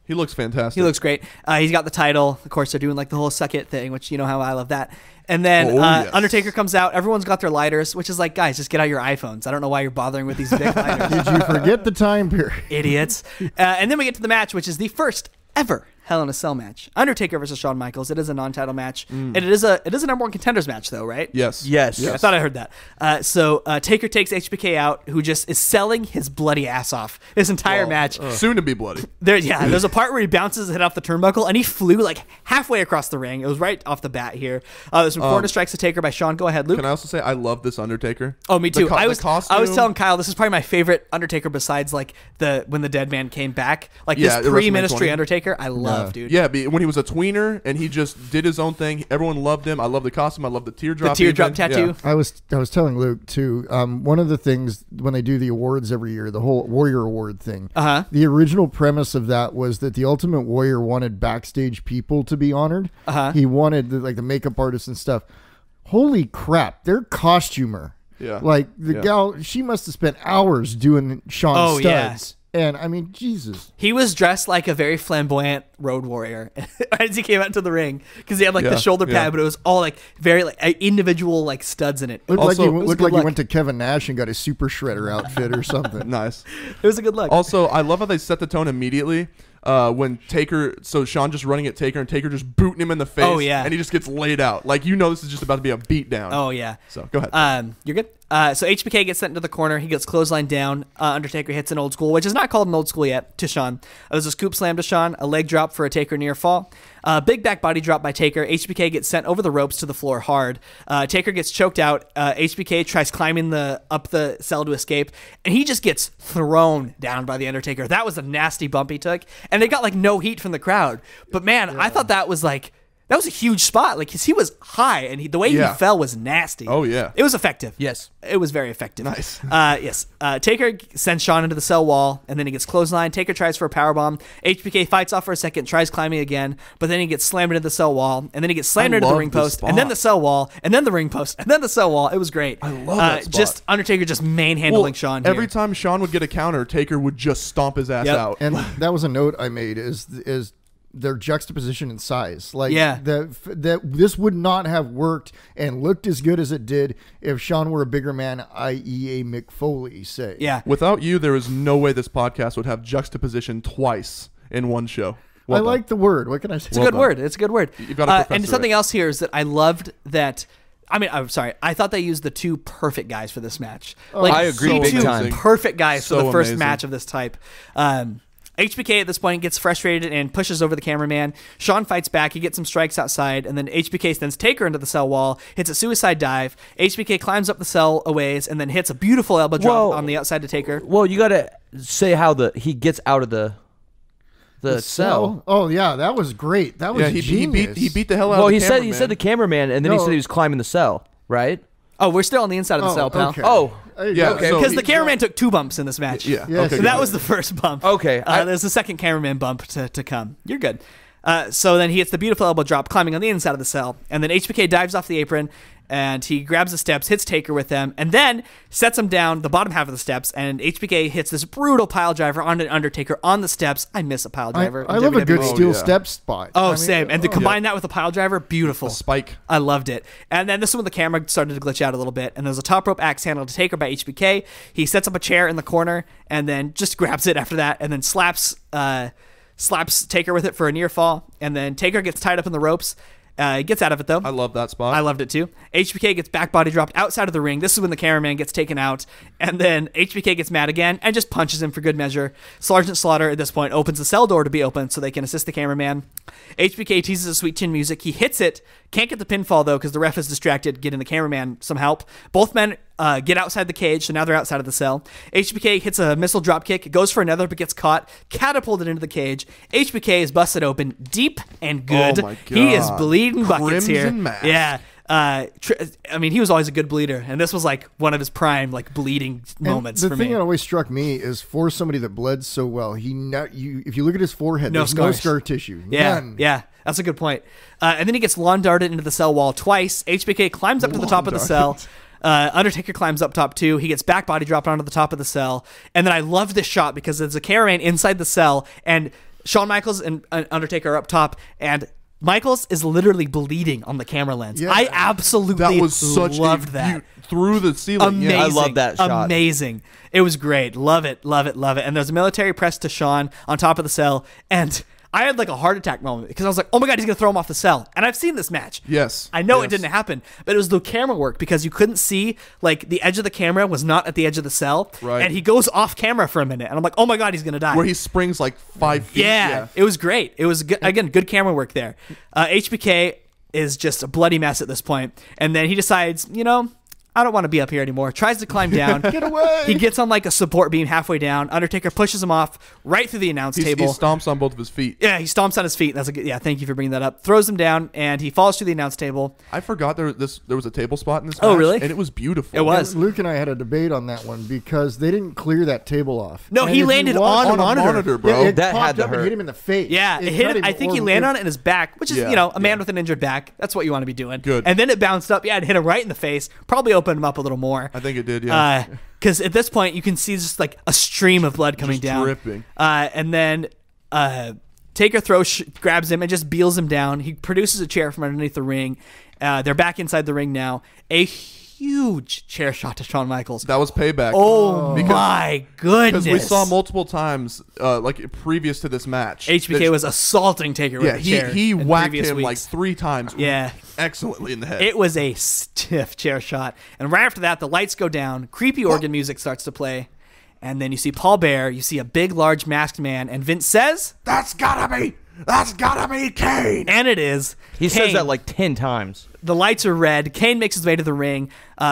He looks fantastic. He looks great. He's got the title. Of course, they're doing like the whole suck it thing, which you know how I love that. And then Oh, yes. Undertaker comes out. Everyone's got their lighters, which is like, guys, just get out your iPhones. I don't know why you're bothering with these big lighters. Did you forget the time period? Idiots. And then we get to the match, which is the first ever Hell in a Cell match. Undertaker versus Shawn Michaels. It is a non-title match. And it is a number one contenders match, though, right? Yes. Yes. I thought I heard that. So Taker takes HBK out, who just is selling his bloody ass off this entire match. Soon to be bloody. There's a part where he bounces his head off the turnbuckle, and he flew like halfway across the ring. It was right off the bat here. There's some corner strikes to Taker by Shawn. Go ahead, Luke. Can I also say I love this Undertaker? Oh, me too. The I was costume. telling Kyle this is probably my favorite Undertaker besides like when the dead man came back. Like Yeah, this the WrestleMania pre-ministry 20. Undertaker, I love, dude. Yeah, when he was a tweener and he just did his own thing, everyone loved him. I love the costume. I love the The teardrop. teardrop even. tattoo. Yeah. I was telling Luke too. One of the things when they do the awards every year, the whole Warrior Award thing. Uh-huh. The original premise of that was that the Ultimate Warrior wanted backstage people to be honored. Uh-huh. He wanted the makeup artists and stuff. Holy crap! Their costumer, Yeah. like the gal, she must have spent hours doing Shawn Oh, yeah. studs. And I mean, Jesus. He was dressed like a very flamboyant road warrior as he came out to the ring because he had like the Yeah, shoulder pad, yeah. but it was all like very like individual like studs in it. Looked Also, like it he, was looked good like he luck. went to Kevin Nash and got a Super Shredder outfit or something. Nice. It was a good look. Also, I love how they set the tone immediately. When Taker, so Shawn just running at Taker and Taker just booting him in the face. Oh, yeah. And he just gets laid out. Like, this is just about to be a beatdown. Oh yeah. So, go ahead. You're good. So HBK gets sent into the corner. He gets clotheslined down. Undertaker hits an old school, which is not called an old school yet, to Shawn. There's a scoop slam to Shawn, a leg drop for a Taker near fall. Big back body drop by Taker. HBK gets sent over the ropes to the floor hard. Taker gets choked out. HBK tries climbing up the cell to escape, and he just gets thrown down by the Undertaker. That was a nasty bump he took, and they got like no heat from the crowd. But man, I thought that was like That was a huge spot. Like, 'cause he was high, and the way he fell was nasty. Oh, yeah. It was effective. Yes. It was very effective. Nice. Yes. Taker sends Shawn into the cell wall, and then he gets clothesline. Taker tries for a powerbomb. HBK fights off for a second, tries climbing again, but then he gets slammed into the cell wall, and then he gets slammed into the love ring this post, and then the cell wall, and then the ring post, and then the cell wall. It was great. I love that spot. Just Undertaker just manhandling Shawn here. Every time Shawn would get a counter, Taker would just stomp his ass out. And that was a note I made is their juxtaposition in size. Like that this would not have worked and looked as good as it did if Shawn were a bigger man, i.e. a Mick Foley, say. Yeah. Without you, there is no way this podcast would have juxtaposition twice in one show. I like the word. What can I say? It's a good word. It's a good word. You've got to professor and something it. else here is that I loved that. I mean, I'm sorry. I thought they used the two perfect guys for this match. I agree big two time. perfect guys for So the first amazing. match of this type. HBK at this point gets frustrated and pushes over the cameraman. Shawn fights back. He gets some strikes outside, and then HBK sends Taker into the cell wall, hits a suicide dive. HBK climbs up the cell a ways and then hits a beautiful elbow drop on the outside to Taker. Well, you got to say how he gets out of the cell. Oh yeah, that was great. That was Yeah, he genius. beat the hell out Well, of the he cameraman. said the cameraman, and then he No. said he was climbing the cell, right? Oh, we're still on the inside of the cell, pal. okay. Oh, There you Yeah, go. so- Because the cameraman took 2 bumps in this match. Yeah. Yes. Okay, So that good. was the first bump. Okay, There's the second cameraman bump to come. You're good. So then he hits the beautiful elbow drop, climbing on the inside of the cell. And then HBK dives off the apron, and he grabs the steps, hits Taker with them, and then sets him down the bottom half of the steps. And HBK hits this brutal pile driver on an Undertaker on the steps. I miss a pile driver. I in love a good WWE. steel yeah. step spot. Oh, I mean, same. And to combine that with a pile driver, beautiful. spike. I loved it. And then this is when the camera started to glitch out a little bit. And there's a top rope axe handle to Taker by HBK. He sets up a chair in the corner and then just grabs it after that and then slaps Taker with it for a near fall. And then Taker gets tied up in the ropes. He gets out of it, though. I love that spot. I loved it too. HBK gets back body dropped outside of the ring. This is when the cameraman gets taken out. And then HBK gets mad again and just punches him for good measure. Sergeant Slaughter at this point opens the cell door to be open so they can assist the cameraman. HBK teases a sweet chin music. He hits it. Can't get the pinfall, though, because the ref is distracted, getting the cameraman some help. Both men get outside the cage, so now they're outside of the cell. HBK hits a missile drop kick, goes for another, but gets caught, catapulted into the cage. HBK is busted open, deep and good. Oh my He is God. bleeding buckets here. Crimson mask. Yeah. I mean, he was always a good bleeder, and this was like one of his prime like bleeding And moments the for thing me. that always struck me is for somebody that bled so well, if you look at his forehead, No there's no scars. scar tissue. Yeah, None. yeah, that's a good point. And then he gets lawn darted into the cell wall twice. HBK climbs up to the top of the cell. Undertaker climbs up top too. He gets back body dropped onto the top of the cell. And then I love this shot because there's a cameraman inside the cell, and Shawn Michaels and Undertaker are up top, and Michaels is literally bleeding on the camera lens. Yeah. I absolutely That was such loved a that. through the ceiling. Amazing. Yeah. I love that shot. Amazing. It was great. Love it, love it, love it. And there's a military press to Shawn on top of the cell. And I had like a heart attack moment because I was like, oh my God, he's going to throw him off the cell. And I've seen this match. Yes. I know Yes. it didn't happen, but it was the camera work because you couldn't see, like, the edge of the camera was not at the edge of the cell. Right. And he goes off camera for a minute. And I'm like, oh my God, he's going to die. Where he springs like 5 feet. Yeah, it was great. It was good, again, good camera work there. HBK is just a bloody mess at this point, and then he decides, I don't want to be up here anymore. Tries to climb down. Get away! He gets on like a support beam halfway down. Undertaker pushes him off right through the announce He table. stomps on both of his feet. Yeah, he stomps on his feet. That's a good. Yeah, thank you for bringing that up. Throws him down, and he falls through the announce table. I forgot there was a table spot in this Oh, match, really? And it was beautiful. It was. Luke and I had a debate on that one because they didn't clear that table off. No, And he if you landed watch- on a On a monitor, bro. Yeah, it That popped had to up and hurt. hit him in the face. Yeah, it hit cut him. I think he or- landed on it in his back, which is, Yeah, a man yeah. with an injured back. That's what you want to be doing. Good. And then it bounced up. Yeah, it hit him right in the face. Probably opened him up a little more. I think it did, yeah. Because at this point, you can see just like a stream of blood coming Just down. dripping. And then Taker grabs him and just beals him down. He produces a chair from underneath the ring. They're back inside the ring now. A huge chair shot to Shawn Michaels. That was payback. Oh my goodness. Because we saw multiple times, like previous to this match. HBK that- was assaulting Taker with Yeah, a chair. he in whacked previous him like weeks. 3 times. Yeah. Excellently in the head. It was a stiff chair shot. And right after that, the lights go down. Creepy organ music starts to play. And then you see Paul Bear. You see a big, large, masked man. And Vince says, That's gotta be Kane. and it is. He says Kane. that like 10 times. The lights are red. Kane makes his way to the ring.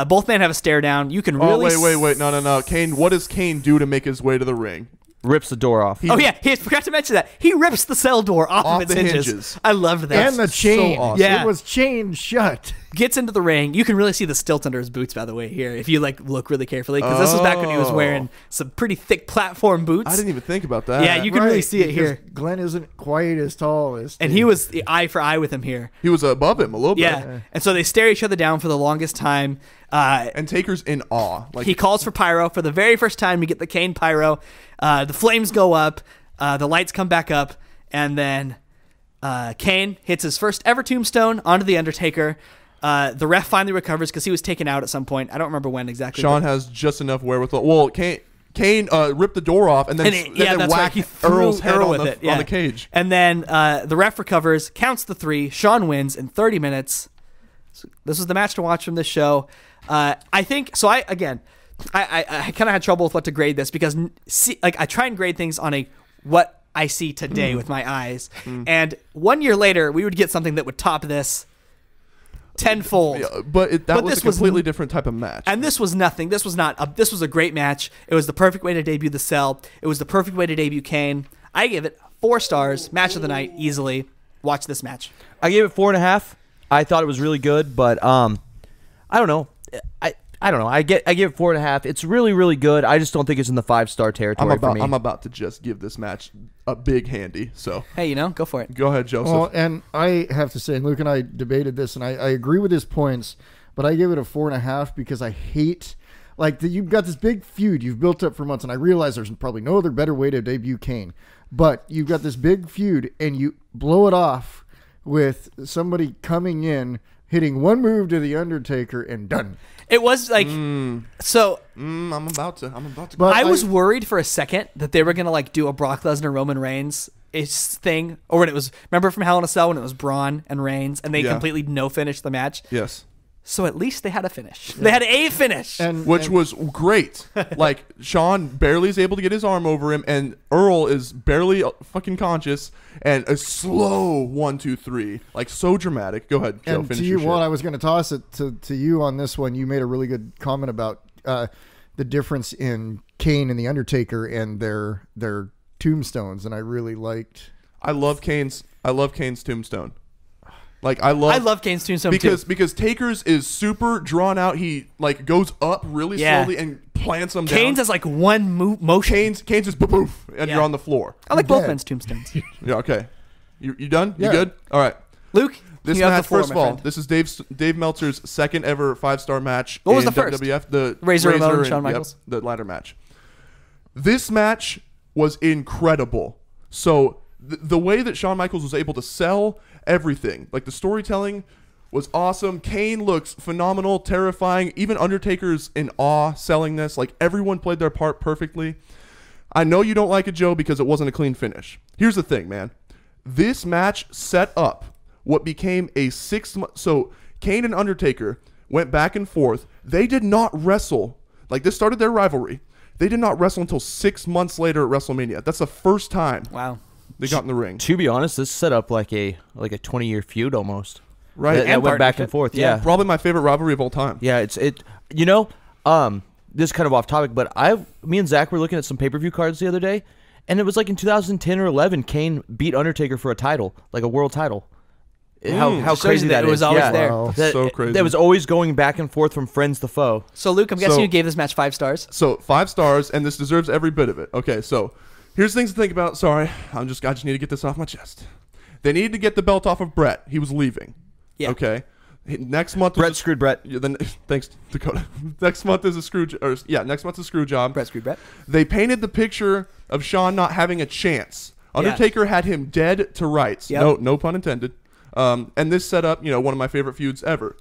Both men have a stare down. You can Oh, really wait. No. Kane, what does Kane do to make his way to the ring? rips the door off. Oh yeah, he forgot to mention that. He rips the cell door off of its the hinges. hinges. I loved that. And the chain. awesome. Yeah. It was chained shut. Gets into the ring. You can really see the stilt under his boots, by the way, here, if you like look really carefully, because this was back when he was wearing some pretty thick platform boots. I didn't even think about that. Yeah, you can really see it because here. Glenn isn't quite as tall as And Steve. he was eye for eye with him here. He was above him a little bit. Yeah. And so they stare each other down for the longest time. And Taker's in awe. Like He calls for pyro. For the very first time, we get the Kane pyro. The flames go up. The lights come back up. And then Kane hits his first ever tombstone onto the Undertaker. The ref finally recovers because he was taken out at some point. I don't remember when exactly. Shawn has just enough wherewithal. Well, Kane ripped the door off and then, that's right. whacked He threw Earl's head Earl on with the cage. And then the ref recovers, counts the 3. Shawn wins in 30 minutes. So this was the match to watch from this show. I think so. I kind of had trouble with what to grade this because I try and grade things on what I see today with my eyes, and 1 year later we would get something that would top this tenfold. Yeah, but that was a completely different type of match. And this was nothing. This was not. This was a great match. It was the perfect way to debut the Cell. It was the perfect way to debut Kane. I give it 4 stars. Match of the night, easily. Watch this match. I gave it 4.5. I thought it was really good, but I don't know. I don't know. I give it 4.5. It's really, really good. I just don't think it's in the 5-star territory for me. I'm about to just give this match a big handy. So Hey, go for it. go ahead, Joseph. Well, and I have to say, Luke and I debated this, and I agree with his points, but I give it a 4.5 because I hate, you've got this big feud you've built up for months, and I realize there's probably no other better way to debut Kane, but you've got this big feud, and you blow it off with somebody coming in, hitting one move to the Undertaker, and done. It was like so. I'm about to. But I was worried for a second that they were gonna do a Brock Lesnar Roman Reigns thing, or when it was, remember from Hell in a Cell when it was Braun and Reigns, and they completely no finished the match. Yes. So at least they had a finish. They had a finish. Which was great. Like, Shawn barely is able to get his arm over him, and Earl is barely fucking conscious, and a slow 1, 2, 3. Like, so dramatic. Go ahead, Joe. And Finish to your you, shit. well, I was going to toss it to you on this one. You made a really good comment about the difference in Kane and the Undertaker and their tombstones, and I really liked. I love Kane's tombstone. Like, I love Kane's tombstone because Taker's is super drawn out. He goes up really slowly and plants him down. Kane's has one motion. Kane's just boof, and you're on the floor. I like both dead. men's tombstones. Yeah, okay. You done? Yeah. You good? All right. Luke, This you have match, the floor, first of my all, friend. this is Dave Meltzer's second ever 5-star match. What was in the first? WWF, the Razor Ramon and and Shawn Michaels? the ladder match. This match was incredible. So the way that Shawn Michaels was able to sell everything, the storytelling was awesome. Kane looks phenomenal, terrifying. Even Undertaker's in awe selling this. Everyone played their part perfectly. I know you don't like it, Joe, because it wasn't a clean finish. Here's the thing, man. This match set up what became a 6-month. So Kane and Undertaker went back and forth. They did not wrestle. This started their rivalry. They did not wrestle until 6 months later at WrestleMania. That's the first time Wow. they got in the ring. To be honest, this set up like a 20-year feud almost. Right. That went back and forth. Yeah. Probably my favorite rivalry of all time. Yeah, this is kind of off topic, but me and Zach were looking at some pay-per-view cards the other day, and it was in 2010 or 11, Kane beat Undertaker for a title, a world title. How crazy that it was is. always Yeah. there. Wow. So crazy. That was always going back and forth from friends to foe. So Luke, I'm guessing So- you gave this match 5 stars. So 5 stars, and this deserves every bit of it. Okay, so here's things to think about. Sorry, I just need to get this off my chest. They needed to get the belt off of Bret. He was leaving. Yeah. Okay. Next month, Bret screwed Bret. Yeah, then thanks, Dakota. Next month is a screw. Next month's a screw job. Brett screwed Brett. They painted the picture of Shawn not having a chance. Undertaker had him dead to rights. Yep. No pun intended. And this set up, one of my favorite feuds ever.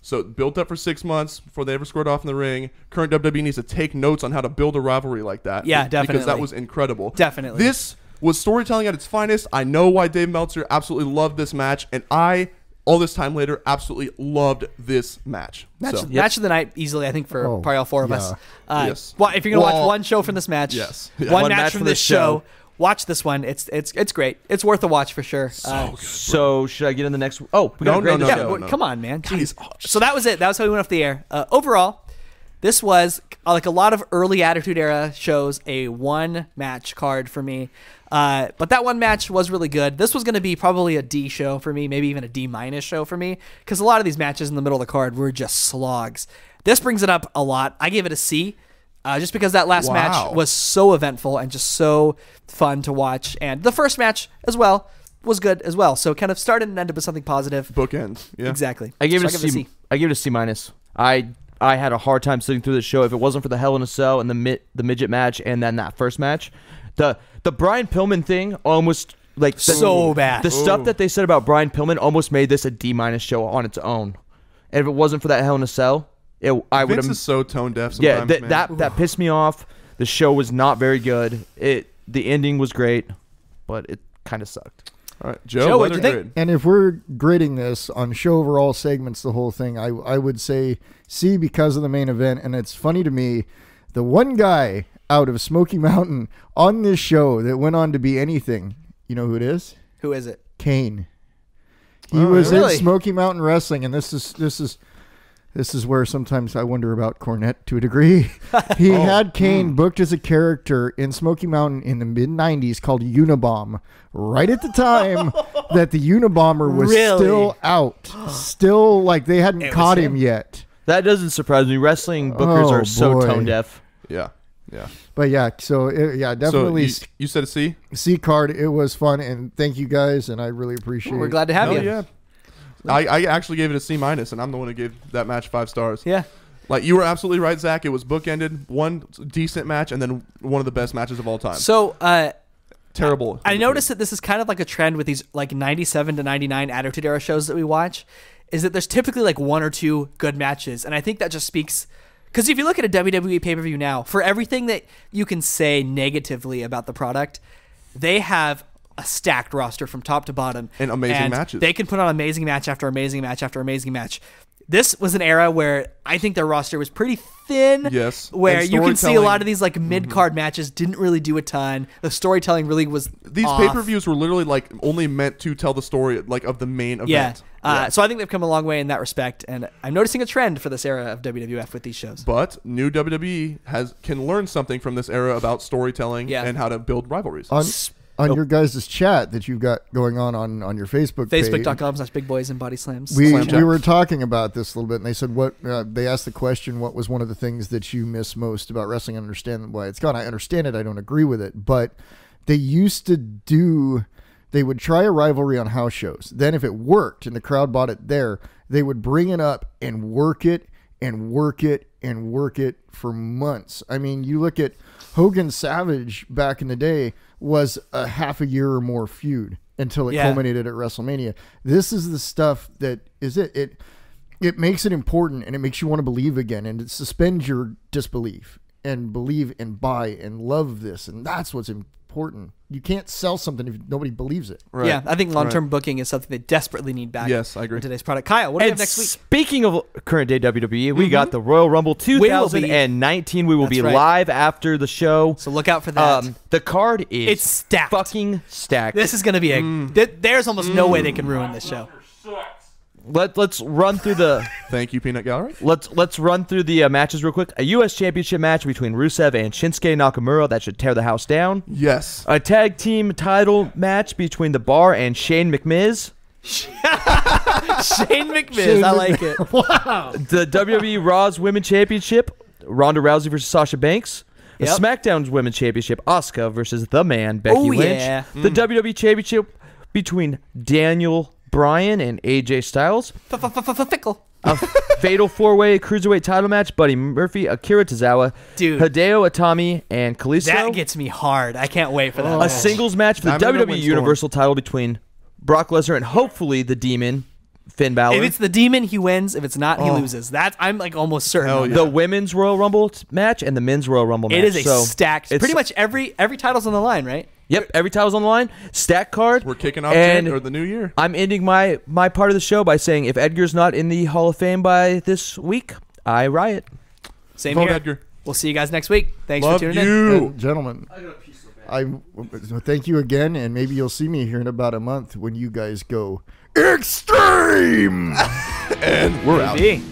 So built up for 6 months before they ever scored off in the ring. Current WWE needs to take notes on how to build a rivalry like that. Yeah, Because definitely. that was incredible. Definitely. This was storytelling at its finest. I know why Dave Meltzer absolutely loved this match, and I, all this time later, absolutely loved this match. Match, So, match of the night, easily, I think, for Oh, probably all 4 of us. yeah. Yes. Well, if you're going to watch Well, one show from this match, yes. one match from this show, watch this one. It's great. It's worth a watch for sure. So should I get in the next? Oh, we got No, to grade no, the no, show. no. Come on, man. Guys, Jeez. So that was it. That was how we went off the air. Overall, This was like a lot of early Attitude Era shows, a one match card for me. But that one match was really good. This was going to be probably a D show for me, maybe even a D- show for me, because a lot of these matches in the middle of the card were just slogs. This brings it up a lot. I gave it a C, just because that last match was so eventful and just so fun to watch. And the first match as well was good as well. So it kind of started and ended with something positive. Bookends. Yeah. Exactly. I gave So it a C. I gave it a C minus. I had a hard time sitting through the show. If it wasn't for the Hell in a Cell and the midget match and then that first match, the Brian Pillman thing almost like so bad. The stuff that they said about Brian Pillman almost made this a D- show on its own. And if it wasn't for that Hell in a Cell, I would have. Vince is so tone deaf. Sometimes, yeah, man. that pissed me off. The show was not very good. The ending was great, but it kind of sucked. All right, Joe, what'd you think? grade? And if we're grading this on show overall segments, the whole thing, I would say C because of the main event. And it's funny to me, the one guy out of Smoky Mountain on this show that went on to be anything, you know who it is? Who is it? Kane. He was really? in Smoky Mountain Wrestling, and this is where sometimes I wonder about Cornette to a degree. He had Kane booked as a character in Smoky Mountain in the mid-'90s called Unabomb, right at the time that the Unabomber was still out. Still, like, they hadn't caught him yet. That doesn't surprise me. Wrestling bookers are so tone deaf. Yeah. Yeah. But yeah, so definitely So you said a C? C card. It was fun, and thank you guys, and I really appreciate it. We're glad to have Hell you. yeah. I actually gave it a C minus, and I'm the one who gave that match 5 stars. Yeah. Like, you were absolutely right, Zach. It was bookended, one decent match, and then one of the best matches of all time. So, Terrible. I noticed that this is kind of like a trend with these like 97 to 99 Attitude Era shows that we watch, is that there's typically like 1 or 2 good matches. And I think that just speaks, because if you look at a WWE pay-per-view now, for everything that you can say negatively about the product, they have a stacked roster from top to bottom. And amazing matches. They can put on amazing match after amazing match after amazing match. This was an era where I think their roster was pretty thin. Yes. Where And you can see a lot storytelling. of these like mid-card matches didn't really do a ton. The storytelling really was These off. pay-per-views were literally like only meant to tell the story like of the main event. Yeah. So I think they've come a long way in that respect, and I'm noticing a trend for this era of WWF with these shows. But new WWE can learn something from this era about storytelling and how to build rivalries. On your guys' chat that you've got going on your Facebook page. Facebook.com/bigboysandbodyslams. We were talking about this a little bit, and they said they asked the question, what was one of the things that you miss most about wrestling? I understand why it's gone. I understand it. I don't agree with it. But they used to they would try a rivalry on house shows. Then if it worked and the crowd bought it there, they would bring it up and work it and work it and work it for months. I mean, you look at Hogan Savage back in the day was a half a year or more feud until it culminated at WrestleMania. This is the stuff that is it makes it important, and it makes you want to believe again, and it suspends your disbelief and believe and buy and love this, and that's what's important. You can't sell something if nobody believes it. Right. Yeah, I think long-term booking is something they desperately need back. Yes, I agree. In today's product. Kyle, what do we have next week? Speaking of current day WWE, we got the Royal Rumble 2019. We will be That's right. live after the show. So look out for that. The card is It's stacked. fucking stacked. This is going to be there's almost no way they can ruin this show. Let's run through the Thank you, Peanut Gallery. let's run through the matches real quick. A U.S. Championship match between Rusev and Shinsuke Nakamura that should tear the house down. Yes. A tag team title match between The Bar and Shane McMiz. Shane McMiz, I like it. The WWE Raw's Women's Championship, Ronda Rousey versus Sasha Banks. The Yep. SmackDown's Women's Championship, Asuka versus The Man, Becky Oh, Lynch. yeah. The WWE Championship between Daniel Bryan and AJ Styles. Fickle. A fatal 4-way cruiserweight title match, Buddy Murphy, Akira Tozawa, Dude. Hideo Itami, and Kalisto. That gets me hard. I can't wait for that. A match. singles match for the I'm gonna WWE win Storm. Universal title between Brock Lesnar and hopefully the Demon, Finn Balor. If it's the Demon, he wins. If it's not, he loses. I'm like almost certain. Hell on yeah. that. the Women's Royal Rumble match and the Men's Royal Rumble match. It is a So stacked. it's- Pretty much every title's on the line, right? Yep, every title's on the line. Stack card. We're kicking off and or the new year. I'm ending my part of the show by saying if Edgar's not in the Hall of Fame by this week, I riot. Same Vote here. Edgar. We'll see you guys next week. Thanks Love for tuning in. you. And gentlemen, I thank you again, and maybe you'll see me here in about a month when you guys go extreme. And we're out. Be.